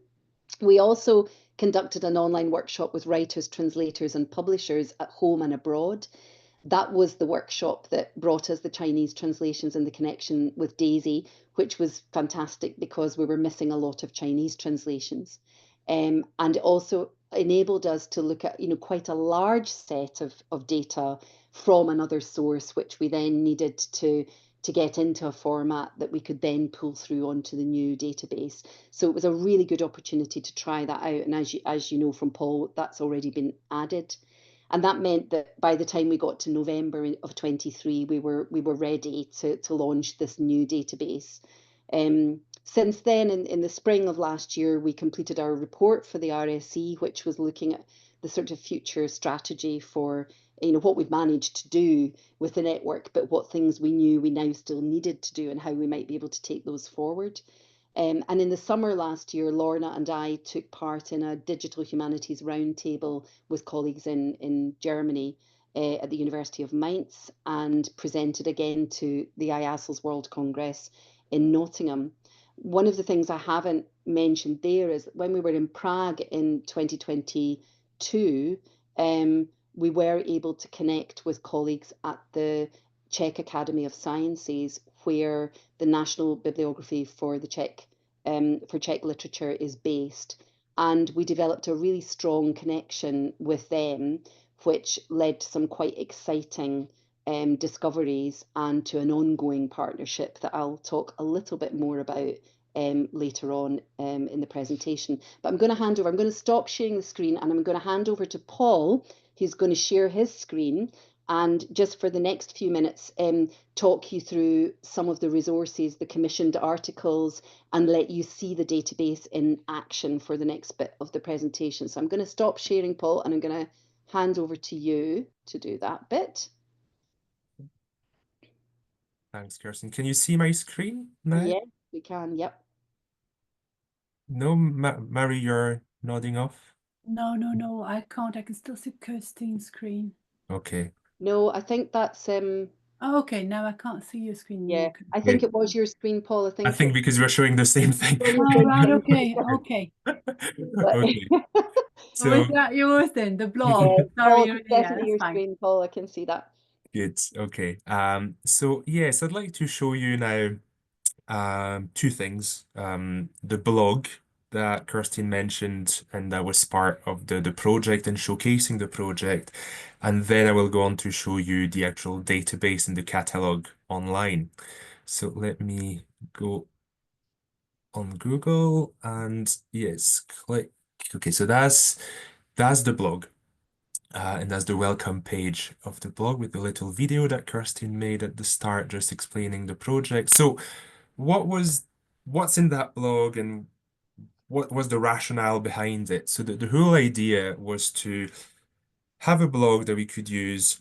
We also conducted an online workshop with writers, translators, and publishers at home and abroad. That was the workshop that brought us the Chinese translations and the connection with Daisy, which was fantastic because we were missing a lot of Chinese translations. And it also enabled us to look at quite a large set of data from another source, which we then needed to get into a format that we could then pull through onto the new database. So it was a really good opportunity to try that out. And as you know from Paul, that's already been added. And that meant that by the time we got to November of 23, we were ready to launch this new database. Since then, in the spring of last year, we completed our report for the RSC, which was looking at the sort of future strategy for what we've managed to do with the network, but what things we knew we now still needed to do and how we might be able to take those forward. And in the summer last year, Lorna and I took part in a digital humanities roundtable with colleagues in Germany at the University of Mainz, and presented again to the IASSL's World Congress in Nottingham. One of the things I haven't mentioned there is that when we were in Prague in 2022, we were able to connect with colleagues at the Czech Academy of Sciences, where the National Bibliography for the Czech literature is based. And we developed a really strong connection with them, which led to some quite exciting discoveries and to an ongoing partnership that I'll talk a little bit more about later on in the presentation. But I'm going to stop sharing the screen, and I'm going to hand over to Paul, who's going to share his screen and just for the next few minutes talk you through some of the resources, the commissioned articles, and let you see the database in action for the next bit of the presentation. So I'm going to stop sharing, Paul, and I'm going to hand over to you to do that bit. Thanks, Kirsteen. Can you see my screen now? Yeah, we can. Yep. No, Mary, you're nodding off. No, I can't. I can still see Kirsteen's screen. Okay. No, I think that's Oh, okay, now I can't see your screen Yeah, anymore. I Yeah, think it was your screen, Paul. I I think think because we're showing the same thing. on the Oh, same right, thing. okay, okay. Okay, So was so that yours then, the blog? Yeah, Paul, Sorry, it's yeah, definitely that's your fine. screen, Paul. I can see that. good. Okay. So yes, I'd like to show you now two things. The blog that Kirsteen mentioned and that was part of the project and showcasing the project. And then I will go on to show you the actual database and the catalog online. So let me go on Google and yes, click. Okay, so that's the blog. And that's the welcome page of the blog with the little video that Kirsteen made at the start, just explaining the project. So what's in that blog and what was the rationale behind it? So the whole idea was to have a blog that we could use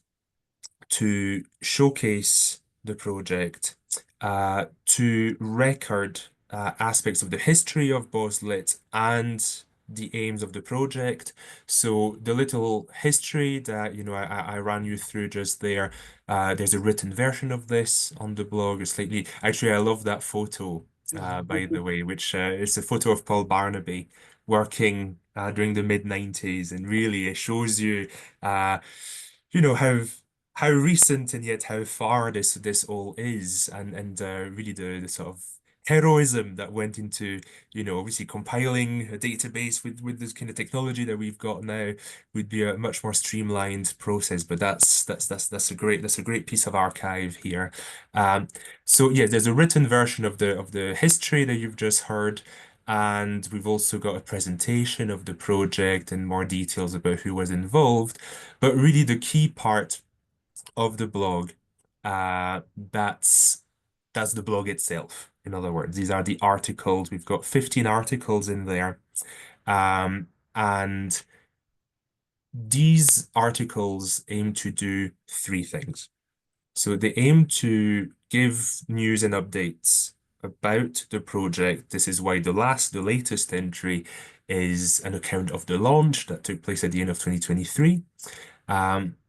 to showcase the project, to record aspects of the history of BOSLIT and the aims of the project. So the little history that I ran you through just there. There's a written version of this on the blog. It's slightly actually I love that photo. By the way, which is a photo of Paul Barnaby working during the mid 90s, and really it shows you uh, how recent and yet how far this all is, and really the sort of heroism that went into obviously compiling a database with this kind of technology that we've got now would be a much more streamlined process. But that's a great piece of archive here. So yeah, there's a written version of the history that you've just heard. And we've also got a presentation of the project and more details about who was involved. But really, the key part of the blog, that's the blog itself. In other words, these are the articles. We've got 15 articles in there. And these articles aim to do three things. So they aim to give news and updates about the project. This is why the latest entry is an account of the launch that took place at the end of 2023.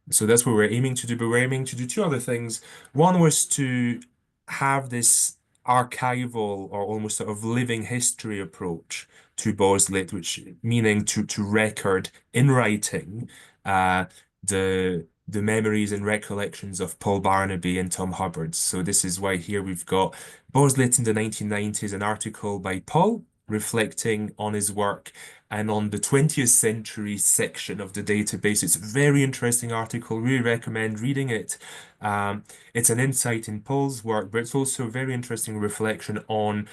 So that's what we're aiming to do, but we're aiming to do two other things. One was to have this archival or almost sort of living history approach to BOSLIT, which meaning to record in writing uh, the memories and recollections of Paul Barnaby and Tom Hubbard. So this is why here we've got BOSLIT in the 1990s, an article by Paul reflecting on his work and on the 20th century section of the database. It's a very interesting article. Really recommend reading it. It's an insight in Paul's work, but it's also a very interesting reflection on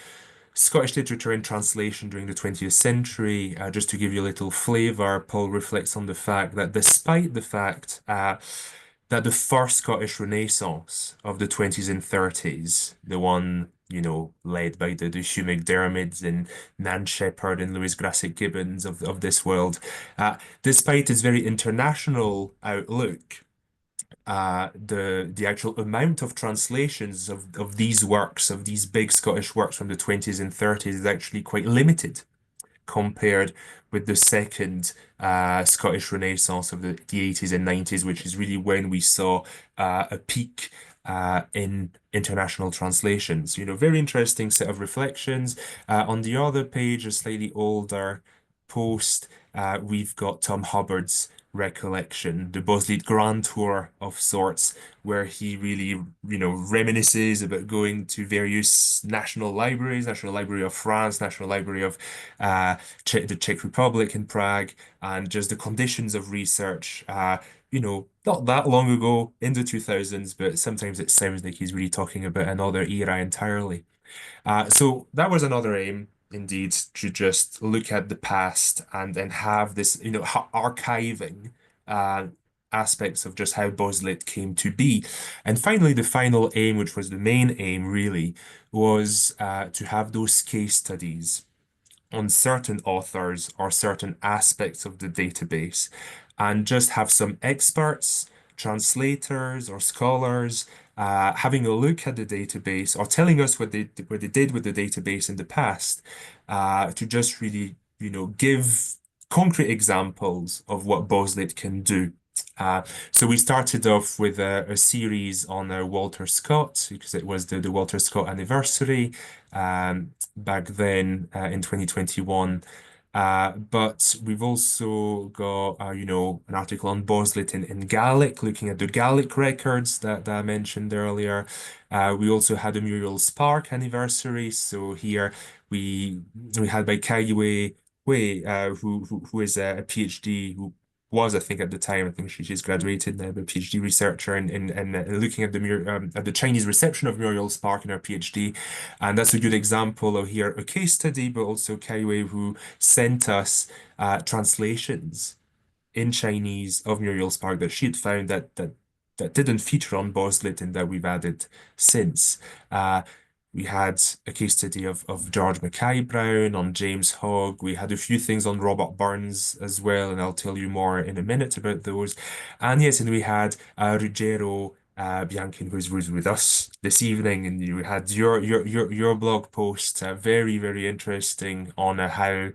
Scottish literature in translation during the 20th century. Just to give you a little flavor, Paul reflects on the fact that despite the fact that the first Scottish Renaissance of the 20s and 30s, the one, led by the Hugh McDermidds and Nan Shepherd and Lewis Grassic Gibbons of this world, despite its very international outlook, the actual amount of translations of these works, of these big Scottish works from the 20s and 30s is actually quite limited compared with the second Scottish Renaissance of the 80s and 90s, which is really when we saw a peak in international translations. Very interesting set of reflections. On the other page, a slightly older post, we've got Tom Hubbard's recollection, the BOSLIT Grand Tour of sorts, where he really, reminisces about going to various national libraries, National Library of France, National Library of the Czech Republic in Prague, and just the conditions of research, not that long ago in the 2000s, but sometimes it sounds like he's really talking about another era entirely. So that was another aim, indeed, to just look at the past and then have this, archiving aspects of just how BOSLIT came to be. And finally, the final aim, which was the main aim, really, was to have those case studies on certain authors or certain aspects of the database and just have some experts, translators, or scholars having a look at the database or telling us what they did with the database in the past to just really, give concrete examples of what BOSLIT can do. So we started off with a series on Walter Scott because it was the Walter Scott anniversary back then in 2021. But we've also got, an article on BOSLIT in Gaelic, looking at the Gaelic records that I mentioned earlier. We also had a Muriel Spark anniversary. So here we had by Kaiwe Wei, who is a PhD, who was, I think, at the time, I think she's graduated now, but a PhD researcher in looking at the Chinese reception of Muriel Spark in her PhD. And that's a good example of here a case study, but also Kaiwei, who sent us translations in Chinese of Muriel Spark that she had found that didn't feature on BOSLIT and that we've added since. We had a case study of George Mackay Brown, on James Hogg. We had a few things on Robert Burns as well, and I'll tell you more in a minute about those. And yes, and we had Ruggero Bianchin, who's with us this evening, and you had your blog post, very, very interesting on how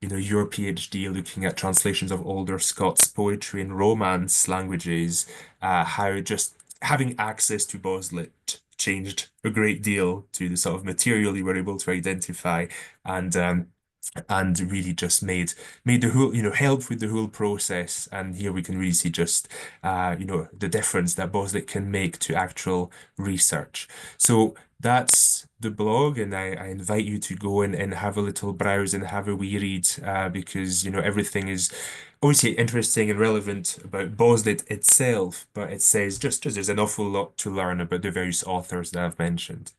your PhD looking at translations of older Scots poetry and Romance languages, how just having access to BOSLIT changed a great deal to the sort of material you were able to identify, and really just made the whole, help with the whole process. And here we can really see just, the difference that BOSLIT can make to actual research. So that's the blog, and I invite you to go and have a little browse and have a wee read, because, everything is obviously interesting and relevant about BOSLIT itself, but it says just there's an awful lot to learn about the various authors that I've mentioned.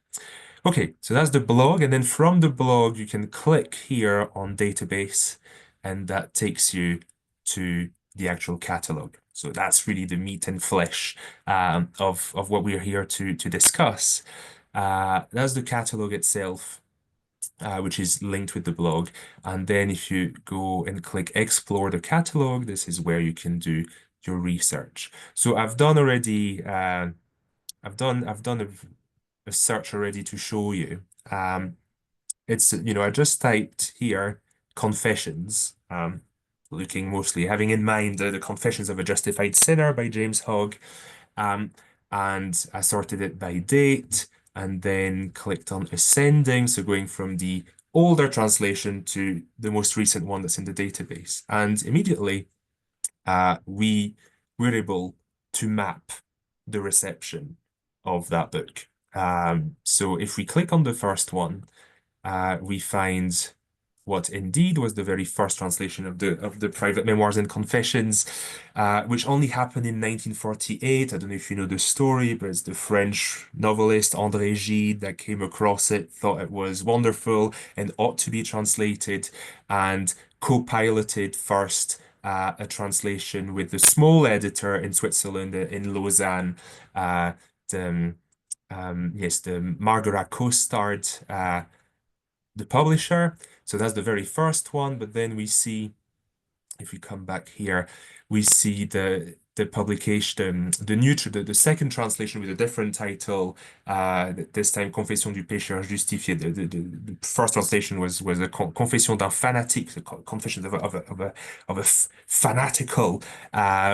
Okay, so that's the blog, and then from the blog you can click here on database, and that takes you to the actual catalog. So that's really the meat and flesh of what we're here to discuss. That's the catalog itself, which is linked with the blog. And then if you go and click explore the catalog, this is where you can do your research. So I've done already, I've done a search already to show you. It's, I just typed here confessions, looking mostly, having in mind the Confessions of a Justified Sinner by James Hogg. And I sorted it by date and then clicked on ascending, so going from the older translation to the most recent one that's in the database. And immediately we were able to map the reception of that book. So if we click on the first one, we find what indeed was the very first translation of the private memoirs and confessions, which only happened in 1948. I don't know if you know the story, but it's the French novelist André Gide that came across it, thought it was wonderful and ought to be translated, and co-piloted first a translation with the small editor in Switzerland, in Lausanne. The Margaret co-starred the publisher. So that's the very first one. But then we see, if we come back here, we see the publication, the second translation with a different title. This time, Confession du pécheur justifié. The first translation was a Confession d'un fanatique, the confession of a fanatical.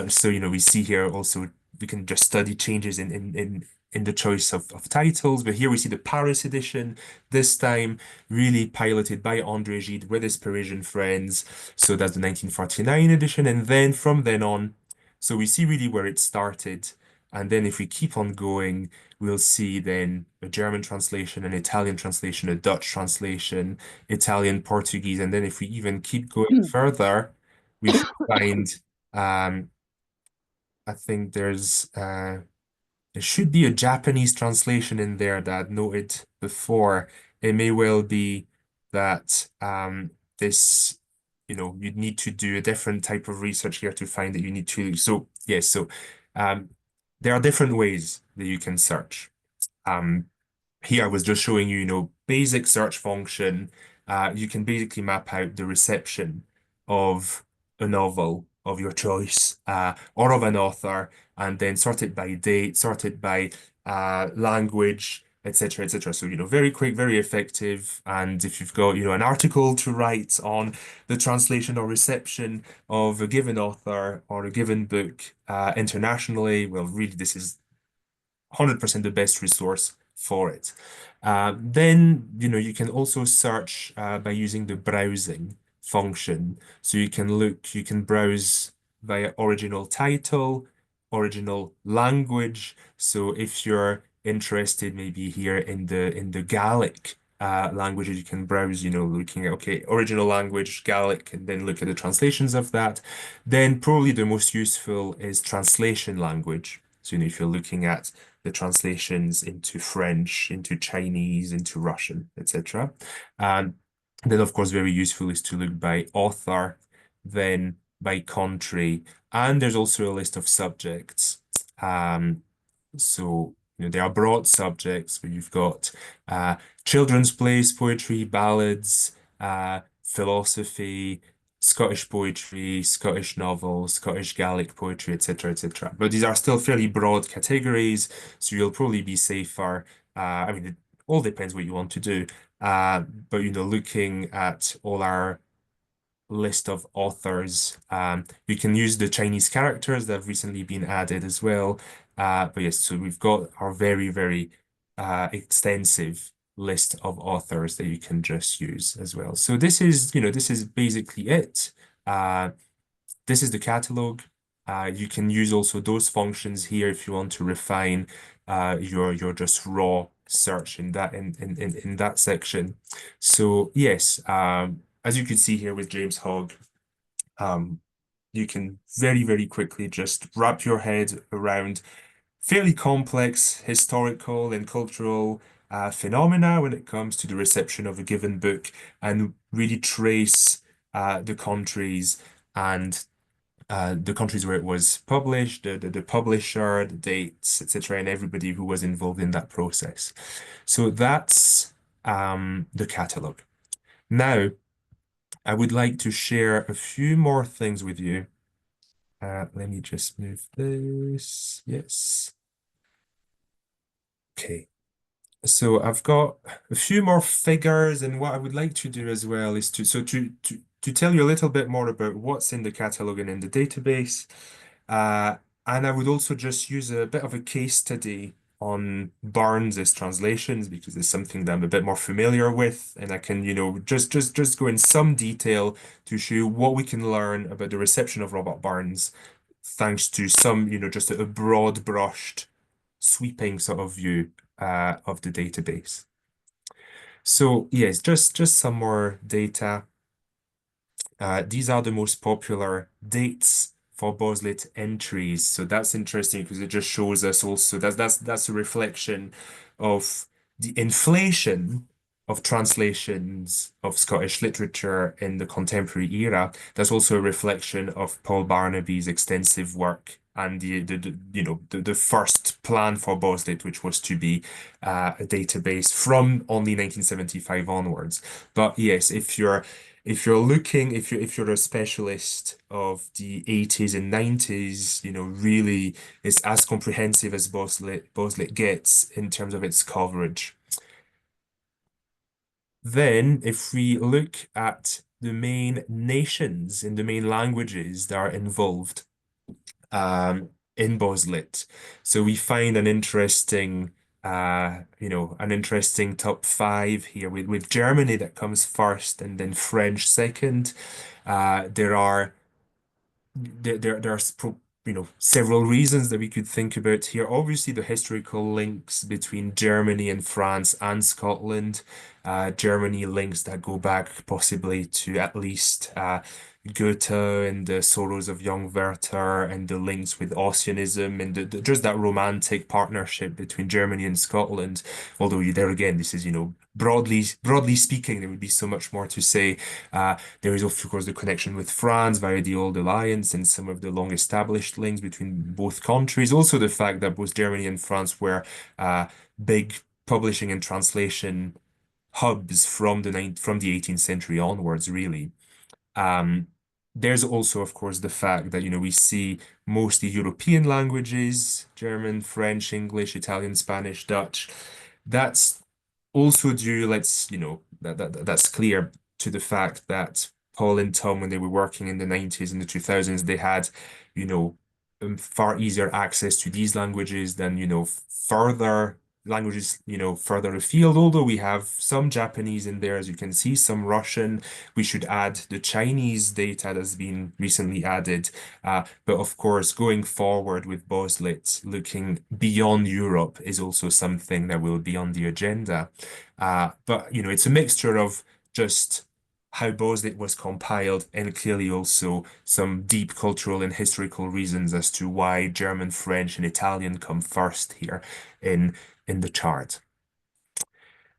So we see here also we can just study changes in the choice of titles. But here we see the Paris edition, this time really piloted by André Gide with his Parisian friends. So that's the 1949 edition. And then from then on, so we see really where it started. And then if we keep on going, we'll see then a German translation, an Italian translation, a Dutch translation, Italian, Portuguese. And then if we even keep going further, we find, I think there should be a Japanese translation in there that I'd noted before. It may well be that this, you'd need to do a different type of research here to find that you need to. So yes, there are different ways that you can search. Here I was just showing you, basic search function. You can basically map out the reception of a novel of your choice, or of an author, and then sort it by date, sort it by language, etc., etc. So, very quick, very effective. And if you've got, an article to write on the translation or reception of a given author or a given book internationally, well, really, this is 100% the best resource for it. Then, you can also search by using the browsing function. So you can browse via original title, original language. So if you're interested maybe here in the Gaelic language, you can browse, looking at, okay, original language, Gaelic, and then look at the translations of that. Then probably the most useful is translation language. So, if you're looking at the translations into French, into Chinese, into Russian, etc. And then, of course, very useful is to look by author, then by country, and there's also a list of subjects. So, there are broad subjects where you've got children's plays, poetry, ballads, philosophy, Scottish poetry, Scottish novels, Scottish Gaelic poetry, etc., etc. But these are still fairly broad categories, so you'll probably be safer. I mean, it all depends what you want to do. But looking at all our list of authors, you can use the Chinese characters that have recently been added as well. But yes, so we've got our very, very extensive list of authors that you can just use as well. So this is basically it. This is the catalog. You can use also those functions here if you want to refine your just raw search in that section. So yes, as you can see here with James Hogg, you can very, very quickly just wrap your head around fairly complex historical and cultural phenomena when it comes to the reception of a given book and really trace the countries and the countries where it was published, the publisher, the dates, etc., and everybody who was involved in that process. So that's the catalog. Now, I would like to share a few more things with you. Let me just move this. Yes. Okay. So I've got a few more figures, and what I would like to do as well is to tell you a little bit more about what's in the catalog and in the database. And I would also just use a bit of a case study on Barnes's translations because it's something that I'm a bit more familiar with, and I can, just go in some detail to show you what we can learn about the reception of Robert Barnes, thanks to some, just a broad brushed, sweeping sort of view of the database. So yes, just some more data. These are the most popular dates for BOSLIT entries. So that's interesting because it just shows us also that's a reflection of the inflation of translations of Scottish literature in the contemporary era. That's also a reflection of Paul Barnaby's extensive work and the first plan for BOSLIT, which was to be a database from only 1975 onwards. But yes, if you're looking, if you're a specialist of the 80s and 90s, really it's as comprehensive as BOSLIT gets in terms of its coverage. Then, if we look at the main nations and the main languages that are involved in BOSLIT, so we find an interesting top five here with Germany that comes first and then French second. There's several reasons that we could think about here. Obviously, the historical links between Germany and France and Scotland. Germany links that go back possibly to at least Goethe and the Sorrows of Young Werther and the links with Ossianism and just that romantic partnership between Germany and Scotland. Although there again, this is, broadly speaking, there would be so much more to say. There is, of course, the connection with France via the Old Alliance and some of the long-established links between both countries. Also, the fact that both Germany and France were big publishing and translation hubs from the 18th century onwards, really. There's also, of course, the fact that, we see mostly European languages, German, French, English, Italian, Spanish, Dutch, That's also due, that's clear to the fact that Paul and Tom, when they were working in the 90s and the 2000s, they had, you know, far easier access to these languages than, further languages, further afield. Although we have some Japanese in there, as you can see, some Russian. We should add the Chinese data that's been recently added. But of course, going forward with BOSLIT, looking beyond Europe is also something that will be on the agenda. But, it's a mixture of just how BOSLIT was compiled and clearly also some deep cultural and historical reasons as to why German, French, and Italian come first here in the chart.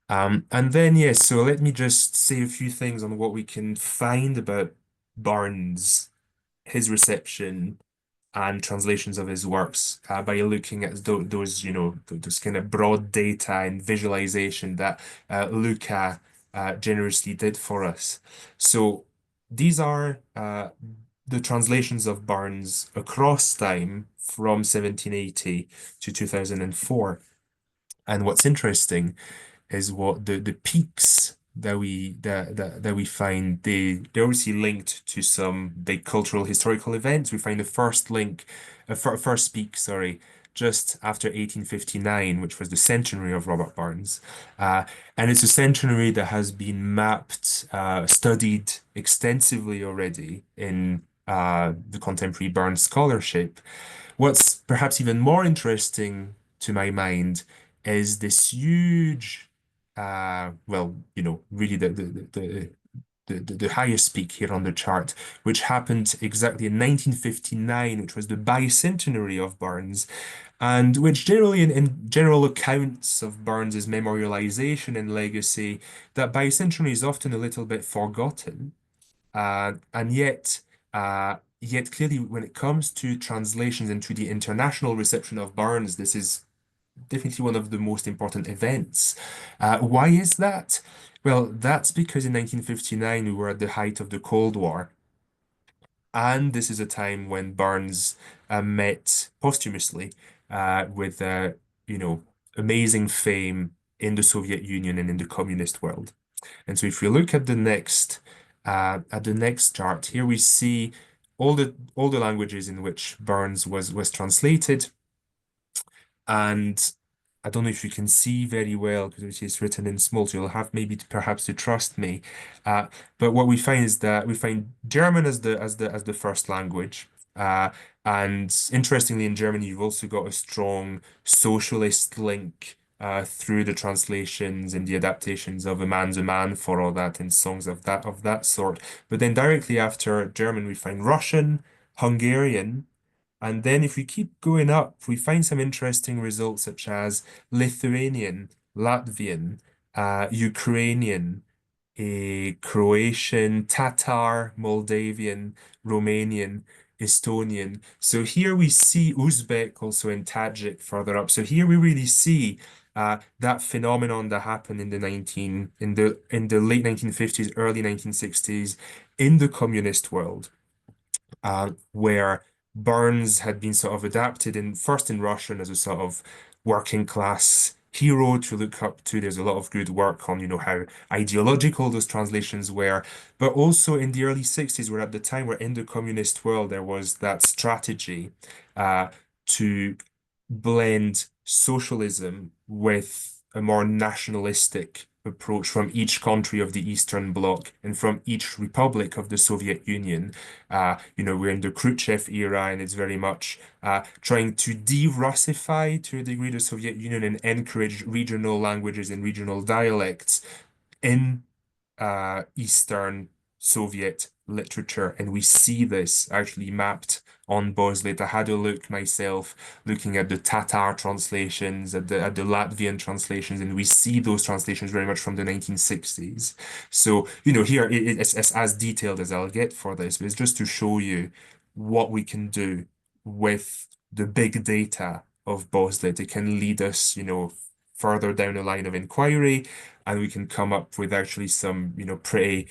And then, yes, so let me just say a few things on what we can find about Burns, his reception, and translations of his works by looking at those, those kind of broad data and visualization that Luca generously did for us. So these are the translations of Burns across time from 1780 to 2004. And what's interesting is what the peaks that we find, they're obviously linked to some big cultural historical events. We find the first link, first peak, sorry, just after 1859, which was the centenary of Robert Burns. And it's a centenary that has been mapped, studied extensively already in the contemporary Burns scholarship. What's perhaps even more interesting to my mind is this huge, really the highest peak here on the chart, which happened exactly in 1959, which was the bicentenary of Burns, and which generally in general accounts of Burns's memorialization and legacy, that bicentenary is often a little bit forgotten. And yet clearly when it comes to translations and to the international reception of Burns, this is definitely one of the most important events. Why is that? Well, that's because in 1959 we were at the height of the Cold War, and this is a time when Burns met posthumously with amazing fame in the Soviet Union and in the communist world. And so if we look at the next chart, here we see all the languages in which Burns was translated. And I don't know if you can see very well because it's written in small, so you'll have maybe perhaps to trust me. But what we find is that we find German as the first language. And interestingly, in Germany, you've also got a strong socialist link through the translations and the adaptations of A Man's a Man for All That and songs of that sort. But then directly after German, we find Russian, Hungarian. And then if we keep going up, we find some interesting results such as Lithuanian, Latvian, Ukrainian, Croatian, Tatar, Moldavian, Romanian, Estonian. So here we see Uzbek also in Tajik further up. So here we really see that phenomenon that happened in the late 1950s, early 1960s in the communist world, where Burns had been sort of adapted first in Russian as a sort of working class hero to look up to. There's a lot of good work on, how ideological those translations were, but also in the early 60s, where at the time where in the communist world there was that strategy to blend socialism with a more nationalistic approach from each country of the Eastern Bloc and from each republic of the Soviet Union. We're in the Khrushchev era, and it's very much trying to de-Russify to a degree the Soviet Union and encourage regional languages and regional dialects in Eastern Soviet literature. And we see this actually mapped on BOSLIT. I had a look myself, looking at the Tatar translations, at the Latvian translations, and we see those translations very much from the 1960s. So, here it's as detailed as I'll get for this, but it's just to show you what we can do with the big data of BOSLIT. It can lead us, further down a line of inquiry, and we can come up with actually some, pretty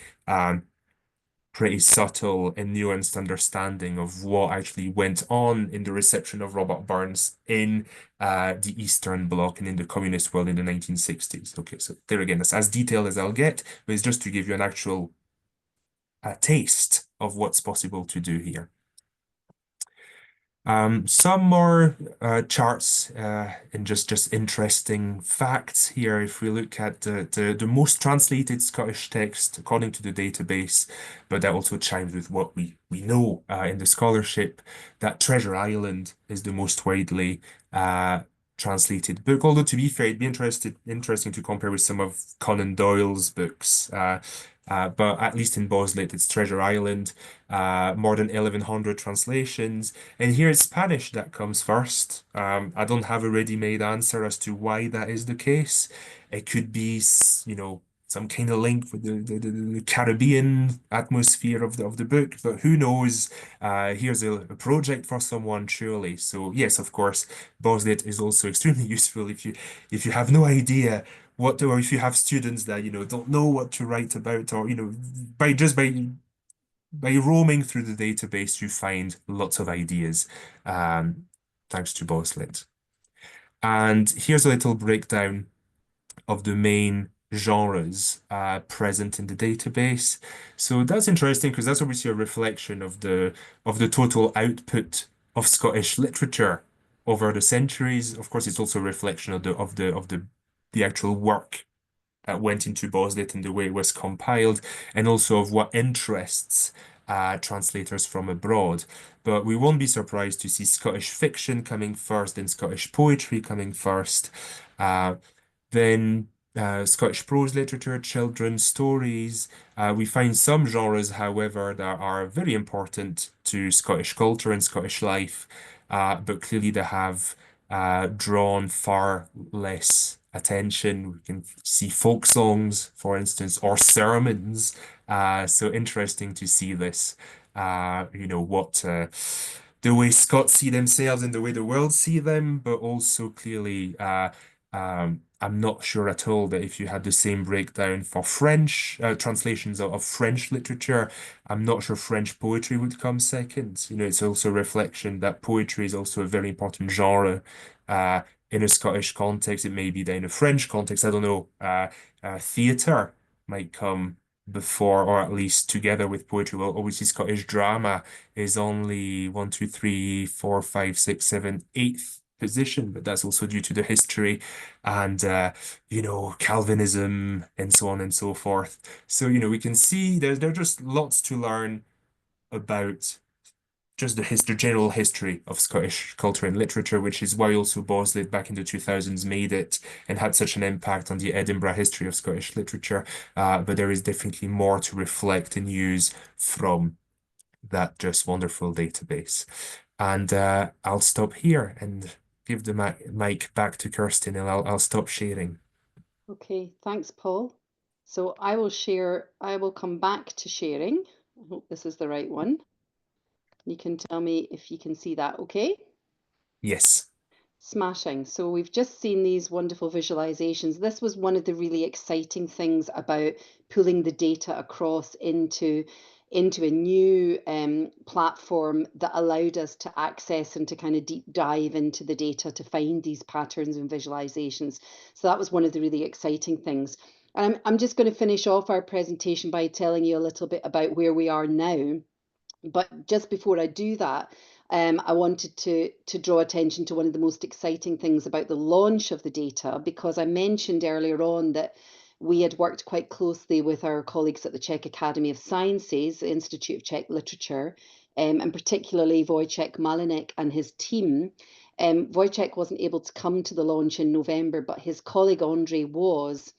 pretty subtle and nuanced understanding of what actually went on in the reception of Robert Burns in the Eastern Bloc and in the communist world in the 1960s. Okay, so there again, it's as detailed as I'll get, but it's just to give you an actual taste of what's possible to do here. Some more charts and just interesting facts here. If we look at the most translated Scottish text according to the database, but that also chimes with what we know in the scholarship, that Treasure Island is the most widely translated book. Although to be fair, it'd be interesting to compare with some of Conan Doyle's books. But at least in BOSLIT, it's Treasure Island, more than 1,100 translations. And here it's Spanish that comes first. I don't have a ready-made answer as to why that is the case. It could be, you know, some kind of link with the Caribbean atmosphere of the book, but who knows? Here's a project for someone, surely. So yes, of course, BOSLIT is also extremely useful if you have no idea what to, or if you have students that, you know, don't know what to write about, or, you know, by roaming through the database, you find lots of ideas, thanks to BOSLIT. And here's a little breakdown of the main genres present in the database. So that's interesting because that's obviously a reflection of the total output of Scottish literature over the centuries. Of course, it's also a reflection of the actual work that went into BOSLIT and the way it was compiled, and also of what interests translators from abroad. But we won't be surprised to see Scottish fiction coming first and Scottish poetry coming first. Then Scottish prose literature, children's stories. We find some genres, however, that are very important to Scottish culture and Scottish life, but clearly they have drawn far less attention. We can see folk songs, for instance, or sermons. So interesting to see this. You know, what the way Scots see themselves and the way the world see them, but also clearly I'm not sure at all that if you had the same breakdown for French translations of French literature, I'm not sure French poetry would come second. You know, it's also a reflection that poetry is also a very important genre in a Scottish context. It may be that in a French context, I don't know, theatre might come before, or at least together with poetry. Well, obviously Scottish drama is only 1, 2, 3, 4, 5, 6, 7, 8th position, but that's also due to the history and you know, Calvinism and so on and so forth. So, you know, we can see there's just lots to learn about just the general history of Scottish culture and literature, which is why also BOSLIT back in the 2000s made it and had such an impact on the Edinburgh history of Scottish literature. But there is definitely more to reflect and use from that just wonderful database. And I'll stop here and give the mic back to Kirsteen, and I'll stop sharing. Okay, thanks, Paul. So I will come back to sharing. I hope this is the right one. You can tell me if you can see that, okay? Yes. Smashing. So we've just seen these wonderful visualizations. This was one of the really exciting things about pulling the data across into a new platform that allowed us to access and to kind of deep dive into the data to find these patterns and visualizations. So that was one of the really exciting things. And I'm just going to finish off our presentation by telling you a little bit about where we are now. But just before I do that, I wanted to draw attention to one of the most exciting things about the launch of the data, because I mentioned earlier on that we had worked quite closely with our colleagues at the Czech Academy of Sciences, the Institute of Czech Literature, and particularly Wojciech Malinek and his team. Wojciech wasn't able to come to the launch in November, but his colleague Andre was.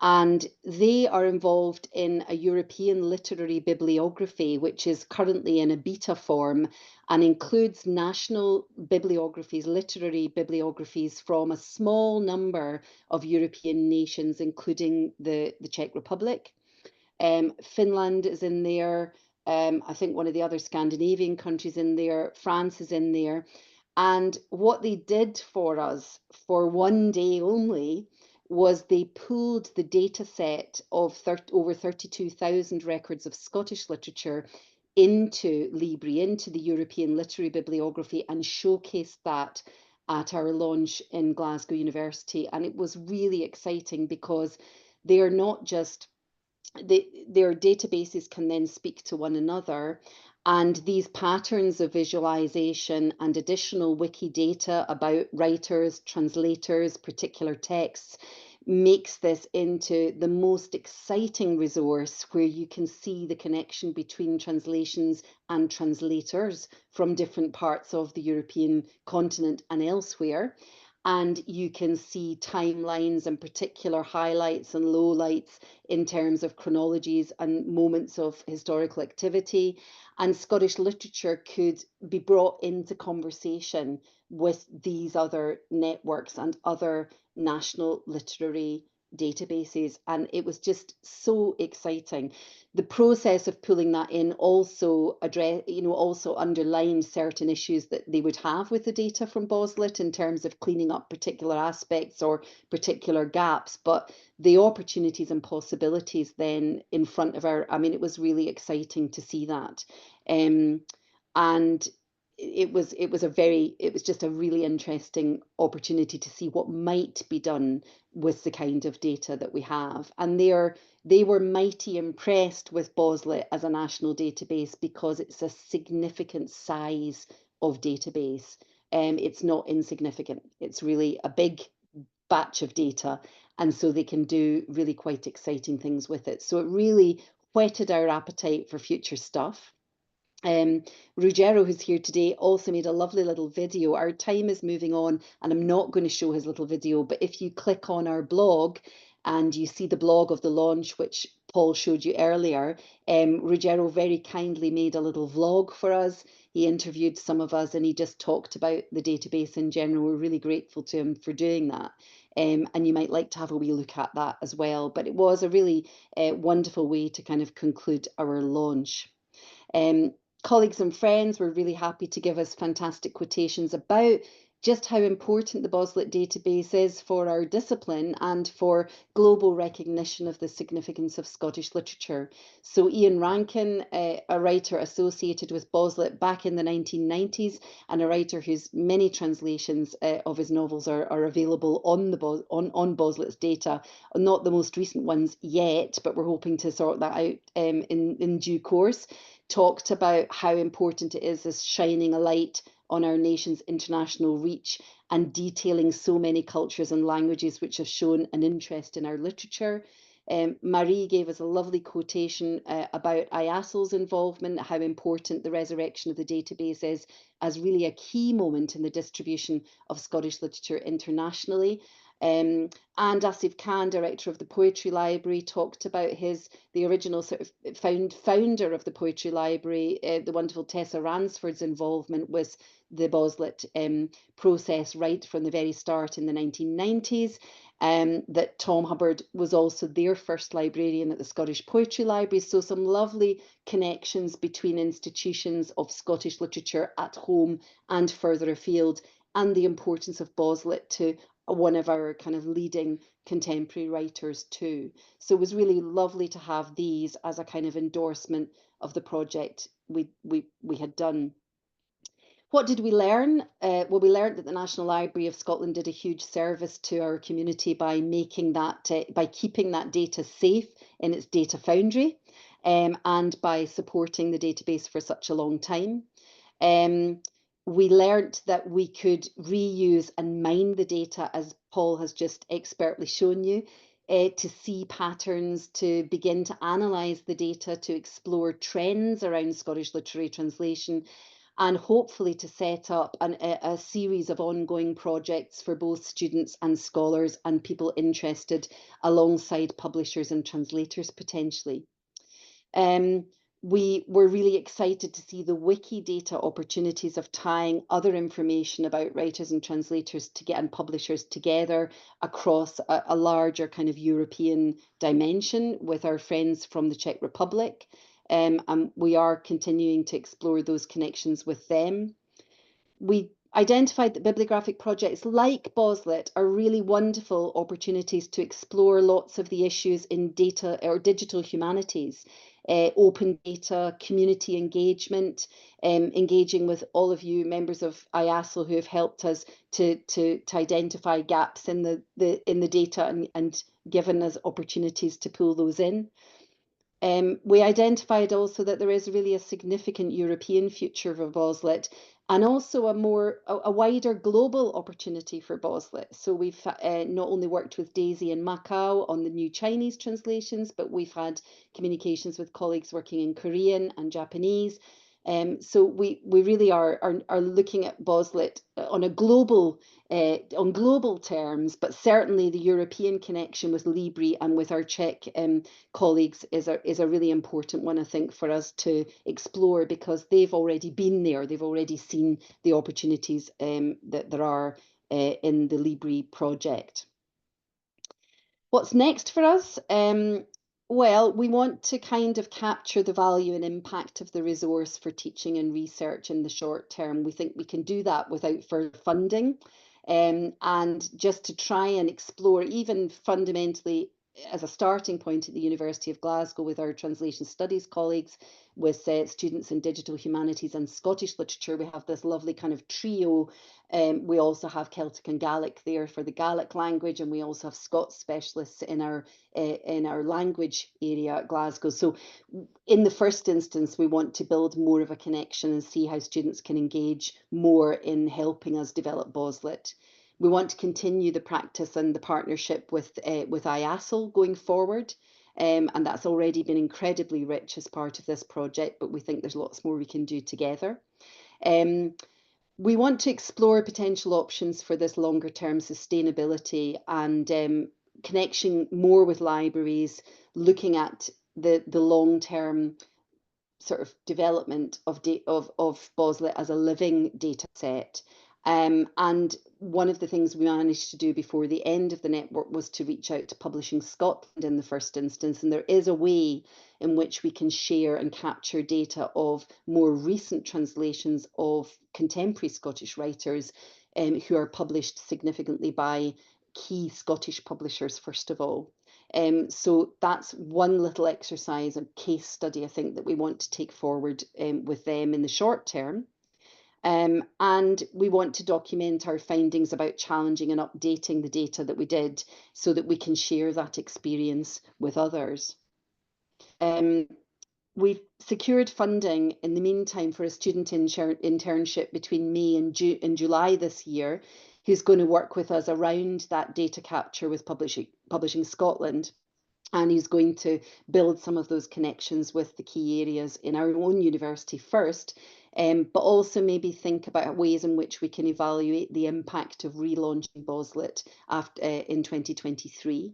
And they are involved in a European literary bibliography, which is currently in a beta form and includes national bibliographies, literary bibliographies from a small number of European nations, including the Czech Republic. Finland is in there. I think one of the other Scandinavian countries in there. France is in there. And what they did for us for one day only was they pooled the data set of over 32,000 records of Scottish literature into Libri, into the European Literary Bibliography, and showcased that at our launch in Glasgow University. And it was really exciting because they are not just, their databases can then speak to one another. And these patterns of visualization and additional wiki data about writers, translators, particular texts makes this into the most exciting resource where you can see the connection between translations and translators from different parts of the European continent and elsewhere. And you can see timelines and particular highlights and lowlights in terms of chronologies and moments of historical activity. And Scottish literature could be brought into conversation with these other networks and other national literary databases. And it was just so exciting. The process of pulling that in also also underlined certain issues that they would have with the data from BOSLIT in terms of cleaning up particular aspects or particular gaps. But the opportunities and possibilities then in front of it was really exciting to see that. And it was just a really interesting opportunity to see what might be done with the kind of data that we have. And they were mighty impressed with BOSLIT as a national database because it's a significant size of database. It's not insignificant. It's really a big batch of data, and so they can do really quite exciting things with it. So it really whetted our appetite for future stuff. Ruggero, who's here today, also made a lovely little video. Our time is moving on and I'm not going to show his little video, but if you click on our blog and you see the blog of the launch, which Paul showed you earlier, Ruggero very kindly made a little vlog for us. He interviewed some of us and he just talked about the database in general. We're really grateful to him for doing that. And you might like to have a wee look at that as well. But it was a really wonderful way to kind of conclude our launch. Colleagues and friends were really happy to give us fantastic quotations about just how important the BOSLIT database is for our discipline and for global recognition of the significance of Scottish literature. So Ian Rankin, a writer associated with BOSLIT back in the 1990s, and a writer whose many translations of his novels are available on BOSLIT's data, not the most recent ones yet, but we're hoping to sort that out in due course, talked about how important it is as shining a light on our nation's international reach and detailing so many cultures and languages which have shown an interest in our literature. Marie gave us a lovely quotation about IASSL's involvement, how important the resurrection of the database is as really a key moment in the distribution of Scottish literature internationally. And Asif Khan, director of the Poetry Library, talked about the original sort of founder of the Poetry Library, the wonderful Tessa Ransford's involvement with the BOSLIT process right from the very start in the 1990s. That Tom Hubbard was also their first librarian at the Scottish Poetry Library. So some lovely connections between institutions of Scottish literature at home and further afield, and the importance of BOSLIT to one of our kind of leading contemporary writers too. So it was really lovely to have these as a kind of endorsement of the project we had done. What did we learn? Well, we learned that the National Library of Scotland did a huge service to our community by making that, by keeping that data safe in its data foundry, and by supporting the database for such a long time. We learnt that we could reuse and mine the data, as Paul has just expertly shown you, to see patterns, to begin to analyse the data, to explore trends around Scottish literary translation, and hopefully to set up a series of ongoing projects for both students and scholars and people interested alongside publishers and translators potentially. We were really excited to see the wiki data opportunities of tying other information about writers and translators and publishers together across a larger kind of European dimension with our friends from the Czech Republic. And we are continuing to explore those connections with them. We identified that bibliographic projects like BOSLIT are really wonderful opportunities to explore lots of the issues in data or digital humanities, open data, community engagement, engaging with all of you members of IASSL who have helped us to identify gaps in the data and given us opportunities to pull those in. We identified also that there is really a significant European future for BOSLIT and also a wider global opportunity for BOSLIT. So we've not only worked with Daisy and Macau on the new Chinese translations, but we've had communications with colleagues working in Korean and Japanese. So we really are looking at BOSLIT on global terms, but certainly the European connection with Libri and with our Czech colleagues is a really important one, I think, for us to explore, because they've already been there, they've already seen the opportunities that there are in the Libri project. What's next for us? Well, we want to kind of capture the value and impact of the resource for teaching and research in the short term. We think we can do that without further funding, and just to try and explore, even fundamentally as a starting point at the University of Glasgow with our translation studies colleagues, with students in digital humanities and Scottish literature. We have this lovely kind of trio. We also have Celtic and Gaelic there for the Gaelic language, and we also have Scots specialists in our language area at Glasgow. So in the first instance, we want to build more of a connection and see how students can engage more in helping us develop BOSLIT. We want to continue the practice and the partnership with IASSL going forward. And that's already been incredibly rich as part of this project, but we think there's lots more we can do together. We want to explore potential options for this longer term sustainability and connection more with libraries, looking at the long term sort of development of BOSLIT as a living data set. And one of the things we managed to do before the end of the network was to reach out to Publishing Scotland in the first instance. And there is a way in which we can share and capture data of more recent translations of contemporary Scottish writers who are published significantly by key Scottish publishers, first of all. So that's one little exercise, a case study, I think, that we want to take forward with them in the short term. And we want to document our findings about challenging and updating the data that we did so that we can share that experience with others. We've secured funding in the meantime for a student internship between May and July this year, who's going to work with us around that data capture with Publishing Scotland. And he's going to build some of those connections with the key areas in our own university first, but also maybe think about ways in which we can evaluate the impact of relaunching BOSLIT in 2023.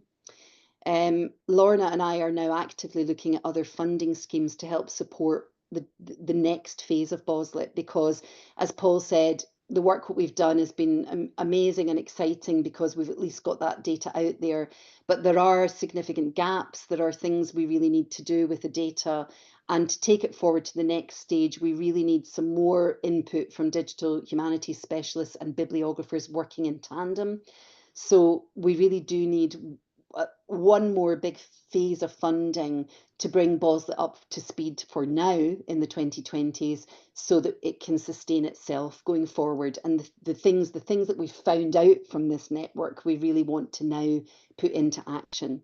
Lorna and I are now actively looking at other funding schemes to help support the next phase of BOSLIT, because, as Paul said, the work that we've done has been amazing and exciting because we've at least got that data out there. But there are significant gaps. There are things we really need to do with the data. And to take it forward to the next stage, we really need some more input from digital humanities specialists and bibliographers working in tandem. So we really do need one more big phase of funding to bring BOSLIT up to speed for now in the 2020s so that it can sustain itself going forward. And the things that we've found out from this network, we really want to now put into action.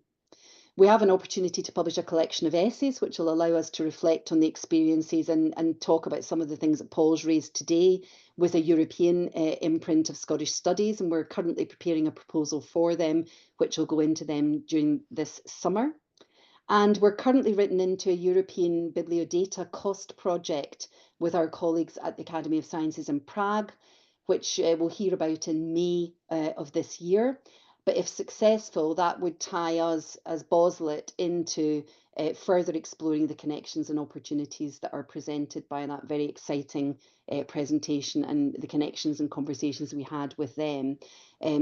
We have an opportunity to publish a collection of essays, which will allow us to reflect on the experiences and talk about some of the things that Paul's raised today with a European imprint of Scottish studies. And we're currently preparing a proposal for them, which will go into them during this summer. And we're currently written into a European Bibliodata cost project with our colleagues at the Academy of Sciences in Prague, which we'll hear about in May of this year. But if successful, that would tie us as BOSLIT into further exploring the connections and opportunities that are presented by that very exciting presentation and the connections and conversations we had with them.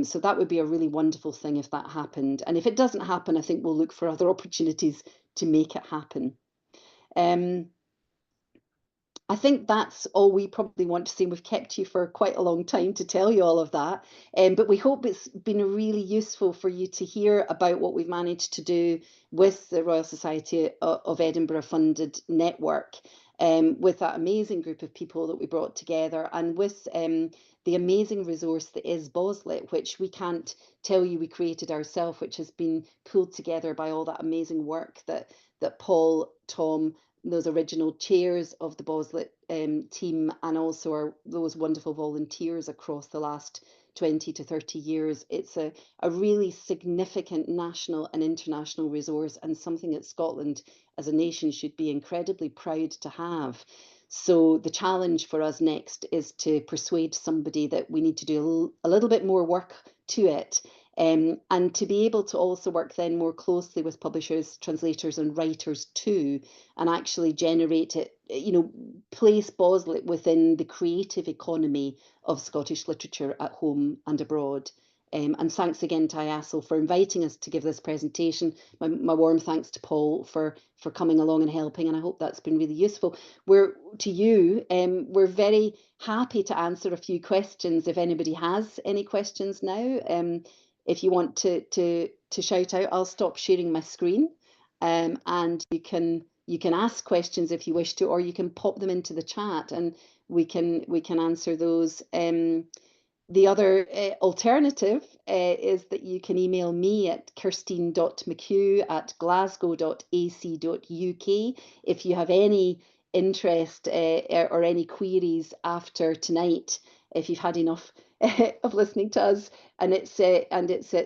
So that would be a really wonderful thing if that happened. And if it doesn't happen, I think we'll look for other opportunities to make it happen. I think that's all we probably want to say. We've kept you for quite a long time to tell you all of that, but we hope it's been really useful for you to hear about what we've managed to do with the Royal Society of Edinburgh funded network, with that amazing group of people that we brought together, and with the amazing resource that is BOSLIT, which we can't tell you we created ourselves, which has been pulled together by all that amazing work that Paul, Tom, those original chairs of the BOSLIT team, and also those wonderful volunteers across the last 20 to 30 years. It's a really significant national and international resource, and something that Scotland as a nation should be incredibly proud to have. So the challenge for us next is to persuade somebody that we need to do a little bit more work to it, and to be able to also work then more closely with publishers, translators and writers too, and actually generate it, place BOSLIT within the creative economy of Scottish literature at home and abroad. And thanks again to IASSL for inviting us to give this presentation. My warm thanks to Paul for coming along and helping, and I hope that's been really useful. We're very happy to answer a few questions if anybody has any questions now. If you want to shout out, I'll stop sharing my screen, and you can ask questions if you wish to, or you can pop them into the chat and we can answer those. The other alternative is that you can email me at kirsteen.mccue@glasgow.ac.uk if you have any interest or any queries after tonight. If you've had enough of listening to us and it's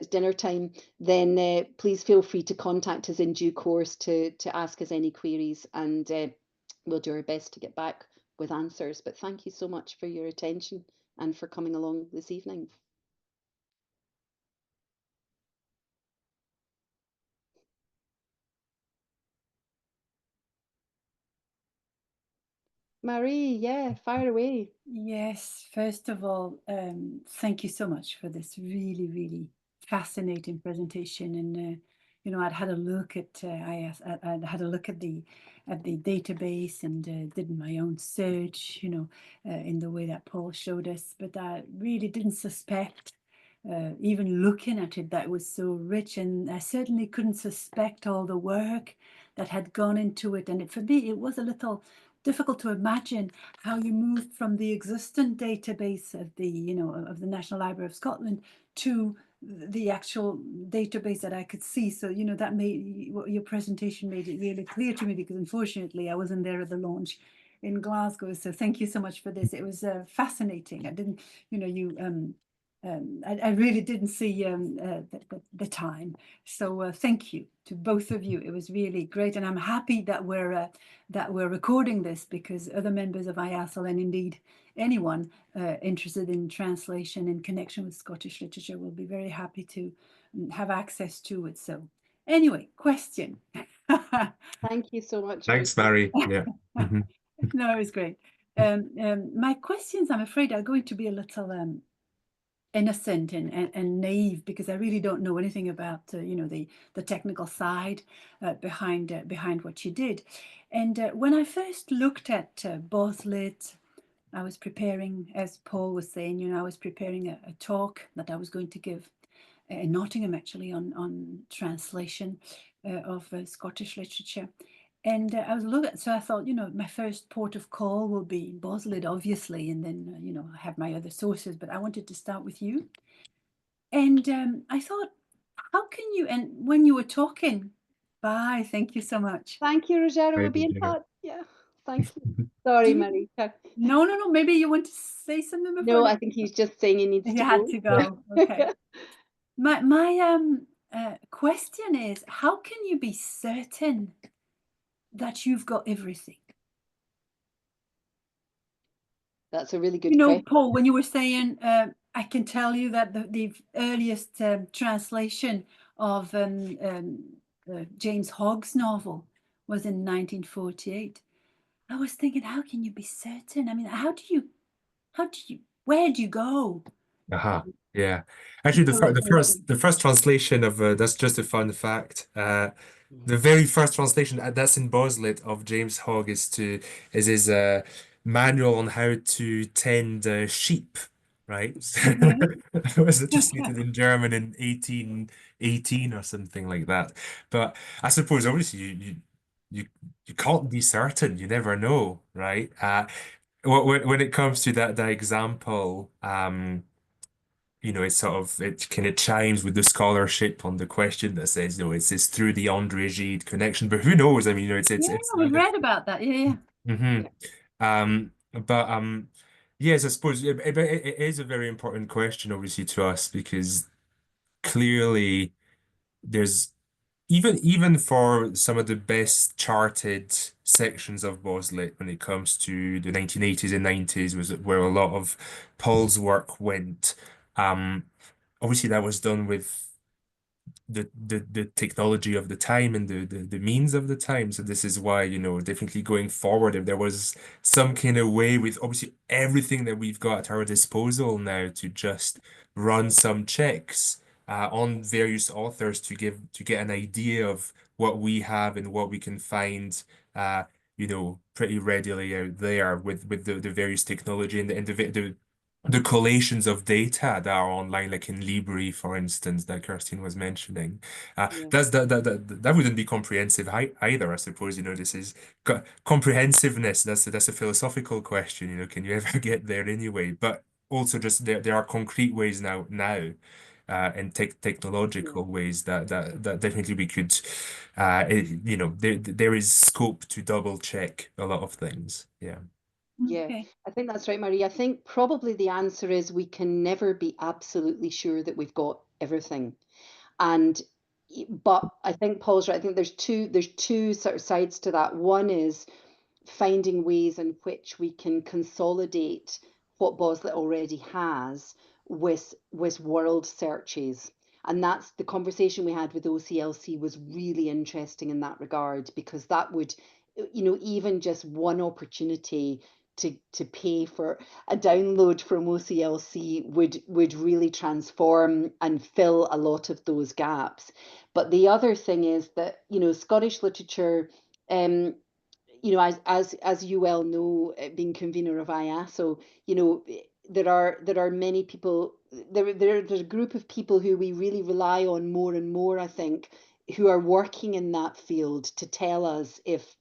dinner time, then please feel free to contact us in due course to ask us any queries, and we'll do our best to get back with answers. But thank you so much for your attention and for coming along this evening. Marie, yeah, fire away. Yes, first of all, thank you so much for this really, really fascinating presentation. And I'd had a look at I'd had a look at the database and did my own search, in the way that Paul showed us. But I really didn't suspect, even looking at it, that it was so rich, and I certainly couldn't suspect all the work that had gone into it. And for me, it was a little difficult to imagine how you moved from the existing database of the National Library of Scotland to the actual database that I could see. So that made your presentation made it really clear to me, because unfortunately I wasn't there at the launch in Glasgow. So thank you so much for this. It was fascinating. I didn't, I really didn't see the time. So thank you to both of you. It was really great, and I'm happy that we're recording this, because other members of IASSL, and indeed anyone interested in translation in connection with Scottish literature, will be very happy to have access to it. So anyway, question. Thank you so much. Thanks, Mary. Yeah. No, it was great. My questions, I'm afraid, are going to be a little innocent and naive, because I really don't know anything about the technical side behind what you did. And when I first looked at BOSLIT, I was preparing, as Paul was saying, I was preparing a talk that I was going to give in Nottingham, actually, on translation of Scottish literature. And I was looking, so I thought, my first port of call will be BOSLIT, obviously, and then, I have my other sources, but I wanted to start with you. And I thought, how can you, and when you were talking, bye, thank you so much. Thank you, Rogero. We'll be in touch. Yeah, thank you. Sorry, Marie. No, maybe you want to say something before? No, I think he's just saying he needs to go. He had to go, okay. My question is, how can you be certain that you've got everything? That's a really good question. Paul, when you were saying, I can tell you that the earliest translation of James Hogg's novel was in 1948. I was thinking, how can you be certain? I mean, where do you go? Yeah. Actually, the first translation of that's just a fun fact. The very first translation that's in BOSLIT of James Hogg is his manual on how to tend sheep, right? Yeah. It was translated in German in 1818 or something like that. But I suppose obviously you you can't be certain. You never know, right? When it comes to that example, it kind of chimes with the scholarship on the question that says, it's through the Andre Gide connection, but who knows? I mean, Yeah, it's we neither. read about that. Yeah, Hmm. Yeah. But yes, I suppose it is a very important question, obviously, to us because clearly there's even for some of the best charted sections of BOSLIT when it comes to the 1980s and 90s was where a lot of Paul's work went. Um, Obviously that was done with the technology of the time and the means of the time. So this is why, definitely going forward, if there was some kind of way with obviously everything that we've got at our disposal now to just run some checks on various authors to get an idea of what we have and what we can find pretty readily out there with the various technology and the collations of data that are online, like in Libri, for instance, that Kirsteen was mentioning. Yeah. That wouldn't be comprehensive either, I suppose. This is comprehensiveness. That's a philosophical question. Can you ever get there anyway? But also, just there are concrete ways and Yeah. technological ways that definitely we could. There is scope to double check a lot of things. Yeah. Yeah, okay. I think that's right, Marie. I think probably the answer is we can never be absolutely sure that we've got everything. And but I think Paul's right. I think there's two sort of sides to that. One is finding ways in which we can consolidate what BOSLIT already has with world searches. And that's the conversation we had with OCLC was really interesting in that regard, because that would, even just one opportunity to pay for a download from OCLC would really transform and fill a lot of those gaps. But the other thing is that, Scottish literature, um, as you well know, being convener of IASSL, there are many people. There's a group of people who we really rely on more and more, I think, who are working in that field to tell us if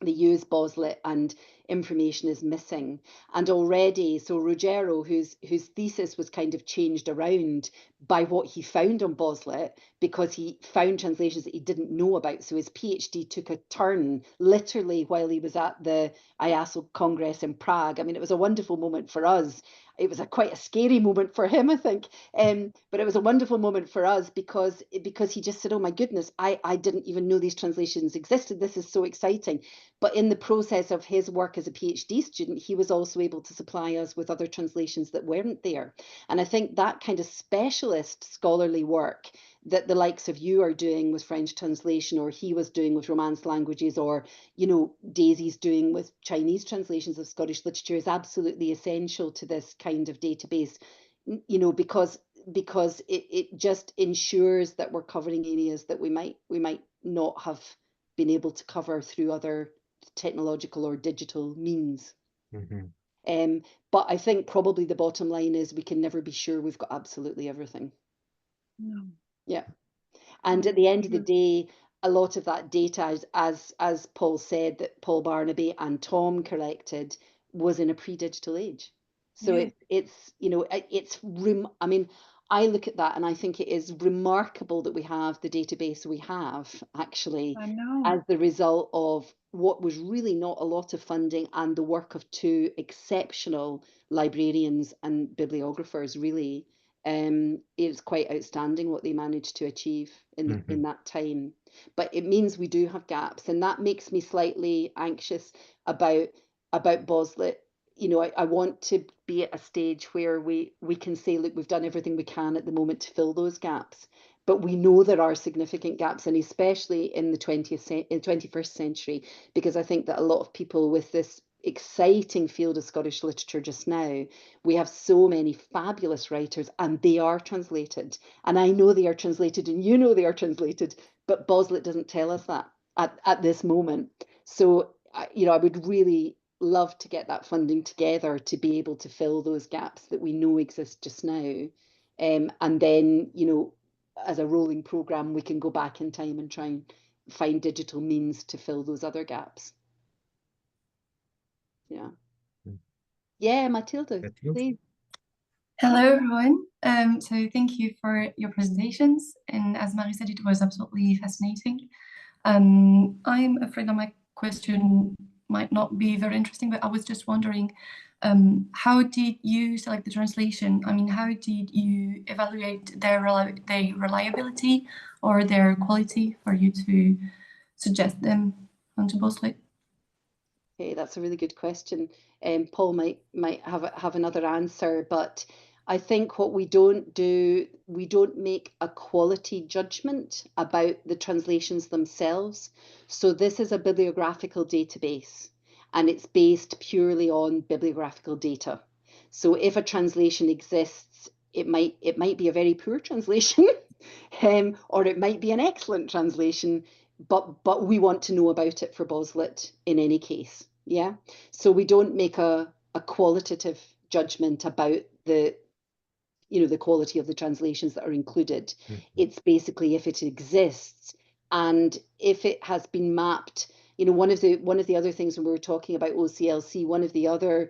they use BOSLIT and information is missing. And already, so Rogero, whose thesis was kind of changed around by what he found on BOSLIT, because he found translations that he didn't know about. So his PhD took a turn literally while he was at the IASSL Congress in Prague. I mean, it was a wonderful moment for us. It was quite a scary moment for him, I think. But it was a wonderful moment for us because he just said, "Oh my goodness, I didn't even know these translations existed. This is so exciting." But in the process of his work as a PhD student, he was also able to supply us with other translations that weren't there. And I think that kind of specialist scholarly work that the likes of you are doing with French translation, or he was doing with Romance languages, or, Daisy's doing with Chinese translations of Scottish literature is absolutely essential to this kind of database, because it just ensures that we're covering areas that we might not have been able to cover through other technological or digital means. Hmm. But I think probably the bottom line is we can never be sure we've got absolutely everything. No. Yeah. And at the end of the day, a lot of that data, as Paul said, that Paul Barnaby and Tom collected, was in a pre-digital age. So Yeah. I mean, I look at that and I think it is remarkable that we have the database we have, actually, I know. as the result of what was really not a lot of funding and the work of two exceptional librarians and bibliographers, really. It's quite outstanding what they managed to achieve in that time. But it means we do have gaps, and that makes me slightly anxious about BOSLIT. I want to be at a stage where we can say, look, we've done everything we can at the moment to fill those gaps. But we know there are significant gaps, and especially in the 21st century, because I think that a lot of people with this exciting field of Scottish literature just now, we have so many fabulous writers, and they are translated. And I know they are translated, and you know they are translated, but BOSLIT doesn't tell us that at this moment. So, I would really love to get that funding together to be able to fill those gaps that we know exist just now. And then, you know, as a rolling program, we can go back in time and try and find digital means to fill those other gaps. Yeah. Yeah, Matilda, please. Hello, everyone. So thank you for your presentations. And as Marie said, it was absolutely fascinating. I'm afraid that my question might not be very interesting, but I was just wondering, how did you select the translation? I mean, how did you evaluate their reliability or their quality for you to suggest them onto BOSLIT? Okay, that's a really good question. Paul might have another answer, but I think what we don't do, we don't make a quality judgment about the translations themselves. So this is a bibliographical database, and it's based purely on bibliographical data. So if a translation exists, it might be a very poor translation, or it might be an excellent translation, but we want to know about it for BOSLIT in any case. Yeah. So we don't make a qualitative judgment about the, you know, the quality of the translations that are included. It's basically if it exists and if it has been mapped. You know, one of the other things when we were talking about OCLC, one of the other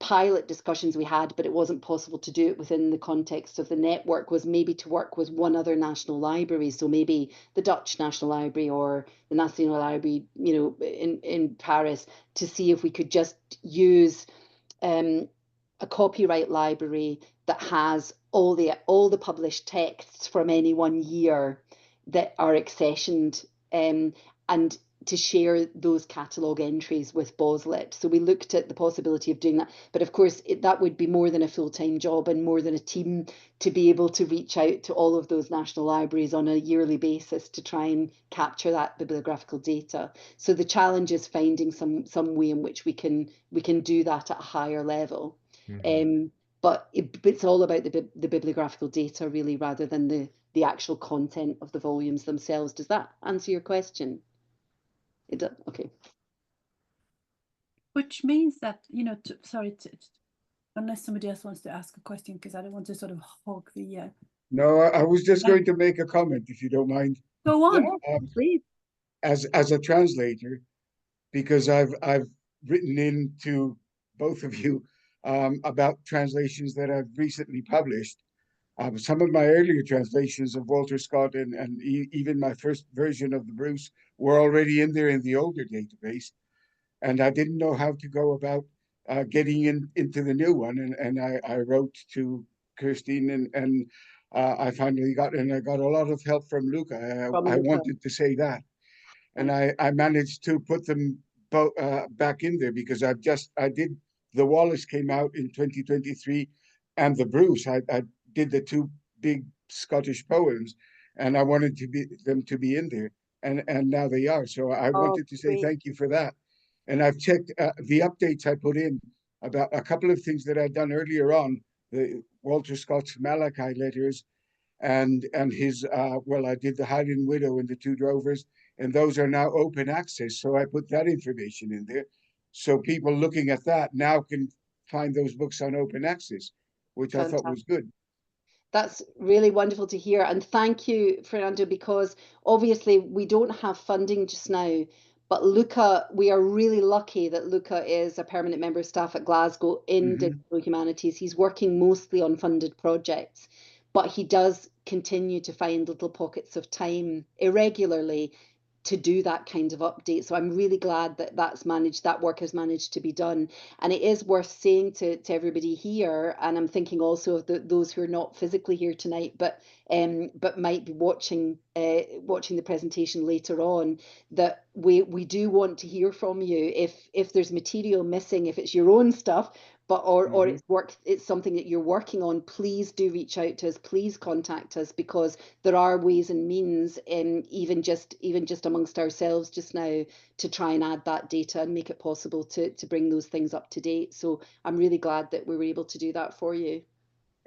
pilot discussions we had, but it wasn't possible to do it within the context of the network, was maybe to work with one other national library. So maybe the Dutch National Library or the National Library, you know, in Paris, to see if we could just use a copyright library that has all the published texts from any one year that are accessioned, and to share those catalogue entries with BOSLIT. So we looked at the possibility of doing that. But of course, that would be more than a full-time job and more than a team to be able to reach out to all of those national libraries on a yearly basis to try and capture that bibliographical data. So the challenge is finding some way in which we can do that at a higher level. But it's all about the bibliographical data, really, rather than the actual content of the volumes themselves. Does that answer your question? It does. Okay. Which means that, you know, unless somebody else wants to ask a question, because I don't want to sort of hog the. No, I was just going to make a comment, if you don't mind. Go on, please. As a translator, because I've written in to both of you about translations that I've recently published. Some of my earlier translations of Walter Scott and even my first version of the Bruce were already in there in the older database. And I didn't know how to go about getting into the new one. And I wrote to Kirsteen and I finally got a lot of help from Luca. I wanted to say that. And I managed to put them both back in there because I did, the Wallace came out in 2023 and the Bruce, I did the two big Scottish poems and I wanted them to be in there. And now they are. So I wanted to say thank you for that. And I've checked the updates I put in about a couple of things that I'd done earlier on, the Walter Scott's Malachi letters and his, well, I did the Highland Widow and the Two Drovers, and those are now open access. So I put that information in there. So people looking at that now can find those books on open access, which I thought was good. That's really wonderful to hear. And thank you, Fernando, because obviously we don't have funding just now. But Luca, we are really lucky that Luca is a permanent member of staff at Glasgow in digital humanities. He's working mostly on funded projects, but he does continue to find little pockets of time irregularly to do that kind of update. So I'm really glad that that work has managed to be done. And it is worth saying to everybody here, and I'm thinking also of those who are not physically here tonight, but might be watching the presentation later on, that we do want to hear from you if there's material missing, if it's your own stuff, but or it's something that you're working on. Please do reach out to us. Please contact us, because there are ways and means, even just amongst ourselves just now, to try and add that data and make it possible to bring those things up to date. So I'm really glad that we were able to do that for you.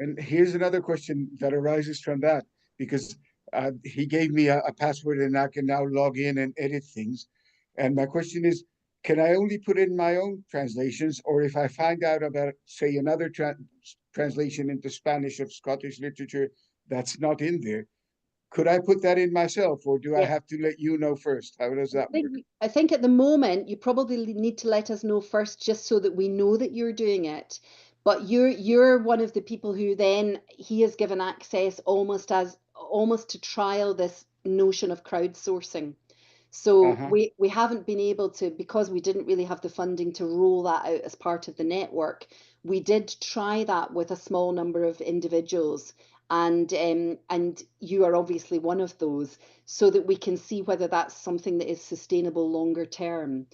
And here's another question that arises from that, because he gave me a password and I can now log in and edit things. And my question is, can I only put in my own translations, or if I find out about, say, another translation into Spanish of Scottish literature that's not in there, could I put that in myself, or do I Yeah. have to let you know first? How does that work? I think at the moment you probably need to let us know first, just so that we know that you're doing it. But you're one of the people who then he has given access almost to trial this notion of crowdsourcing. So we haven't been able to, because we didn't really have the funding to roll that out as part of the network. We did try that with a small number of individuals, and you are obviously one of those, so that we can see whether that's something that is sustainable longer term.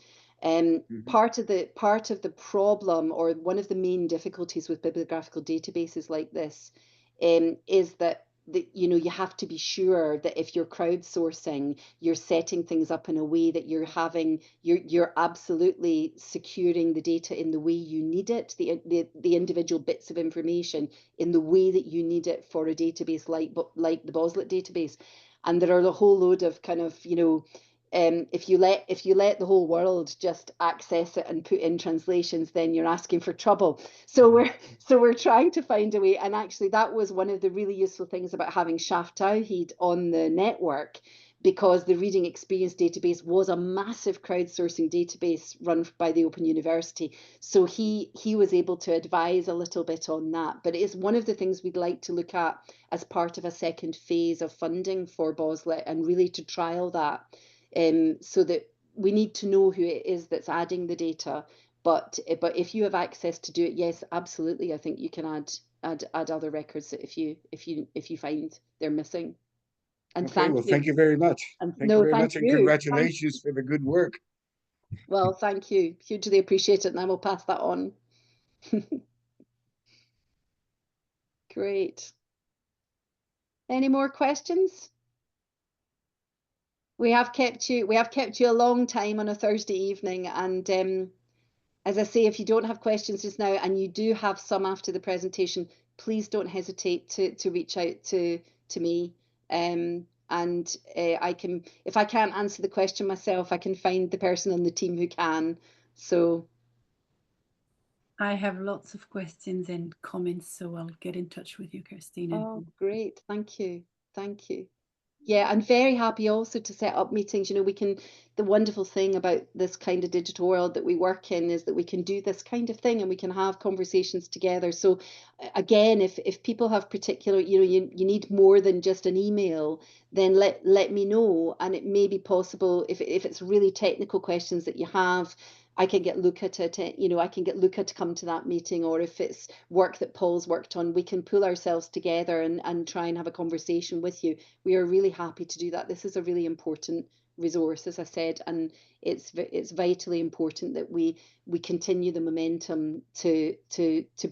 Part of the problem, or one of the main difficulties with bibliographical databases like this, is that you have to be sure that if you're crowdsourcing, you're setting things up in a way that you're absolutely securing the data in the way you need it, the individual bits of information in the way that you need it for a database like the BOSLIT database. And there are a whole load of kind of, if you let the whole world just access it and put in translations, then you're asking for trouble. So we're trying to find a way. And actually, that was one of the really useful things about having Shaf Tawhid on the network, because the Reading Experience database was a massive crowdsourcing database run by the Open University. So he was able to advise a little bit on that. But it is one of the things we'd like to look at as part of a second phase of funding for BOSLIT, and really to trial that. So that we need to know who it is that's adding the data. But if you have access to do it, yes, absolutely. I think you can add other records if you find they're missing. And okay, well, thank you very much. And thank you very much, and you. congratulations for the good work. Well, thank you. Hugely appreciate it, and I will pass that on. Great. Any more questions? We have kept you a long time on a Thursday evening, and as I say, if you don't have questions just now, and you do have some after the presentation, please don't hesitate to reach out to me. And I can, if I can't answer the question myself, I can find the person on the team who can. So I have lots of questions and comments, so I'll get in touch with you, Kirsteen. oh, great. Thank you. Thank you. Yeah, I'm very happy also to set up meetings. The wonderful thing about this kind of digital world that we work in is that we can do this kind of thing and we can have conversations together. So again, if people have particular, you need more than just an email, then let me know. And it may be possible, if it's really technical questions that you have, I can get Luca to come to that meeting, or if it's work that Paul's worked on, we can pull ourselves together and try and have a conversation with you. We are really happy to do that. This is a really important resource, as I said, and it's vitally important that we continue the momentum to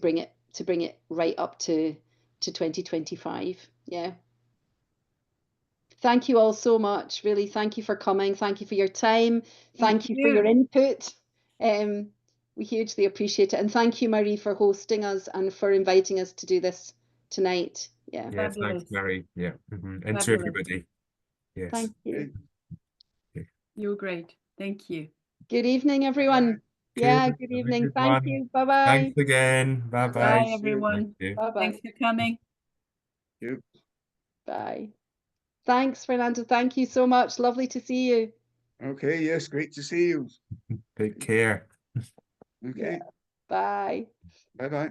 bring it right up to 2025. Yeah. Thank you all so much. Really, thank you for coming. Thank you for your time. Thank you for your input. We hugely appreciate it. And thank you, Marie, for hosting us and for inviting us to do this tonight. Yeah. Yeah, thanks, Mary. Yeah. And to everybody. Yes. Thank you. You're great. Thank you. Good evening, everyone. Yeah, good evening. Thank you. Bye-bye. Thanks again. Bye-bye. Bye, everyone. Bye-bye. Thanks for coming. Yep. Bye. Thanks, Fernando. Thank you so much. Lovely to see you. Okay, yes, great to see you. Take care. Okay. Yeah. Bye. Bye-bye.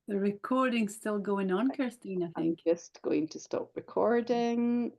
The recording's still going on, Kirsteen, I think. I'm just going to stop recording.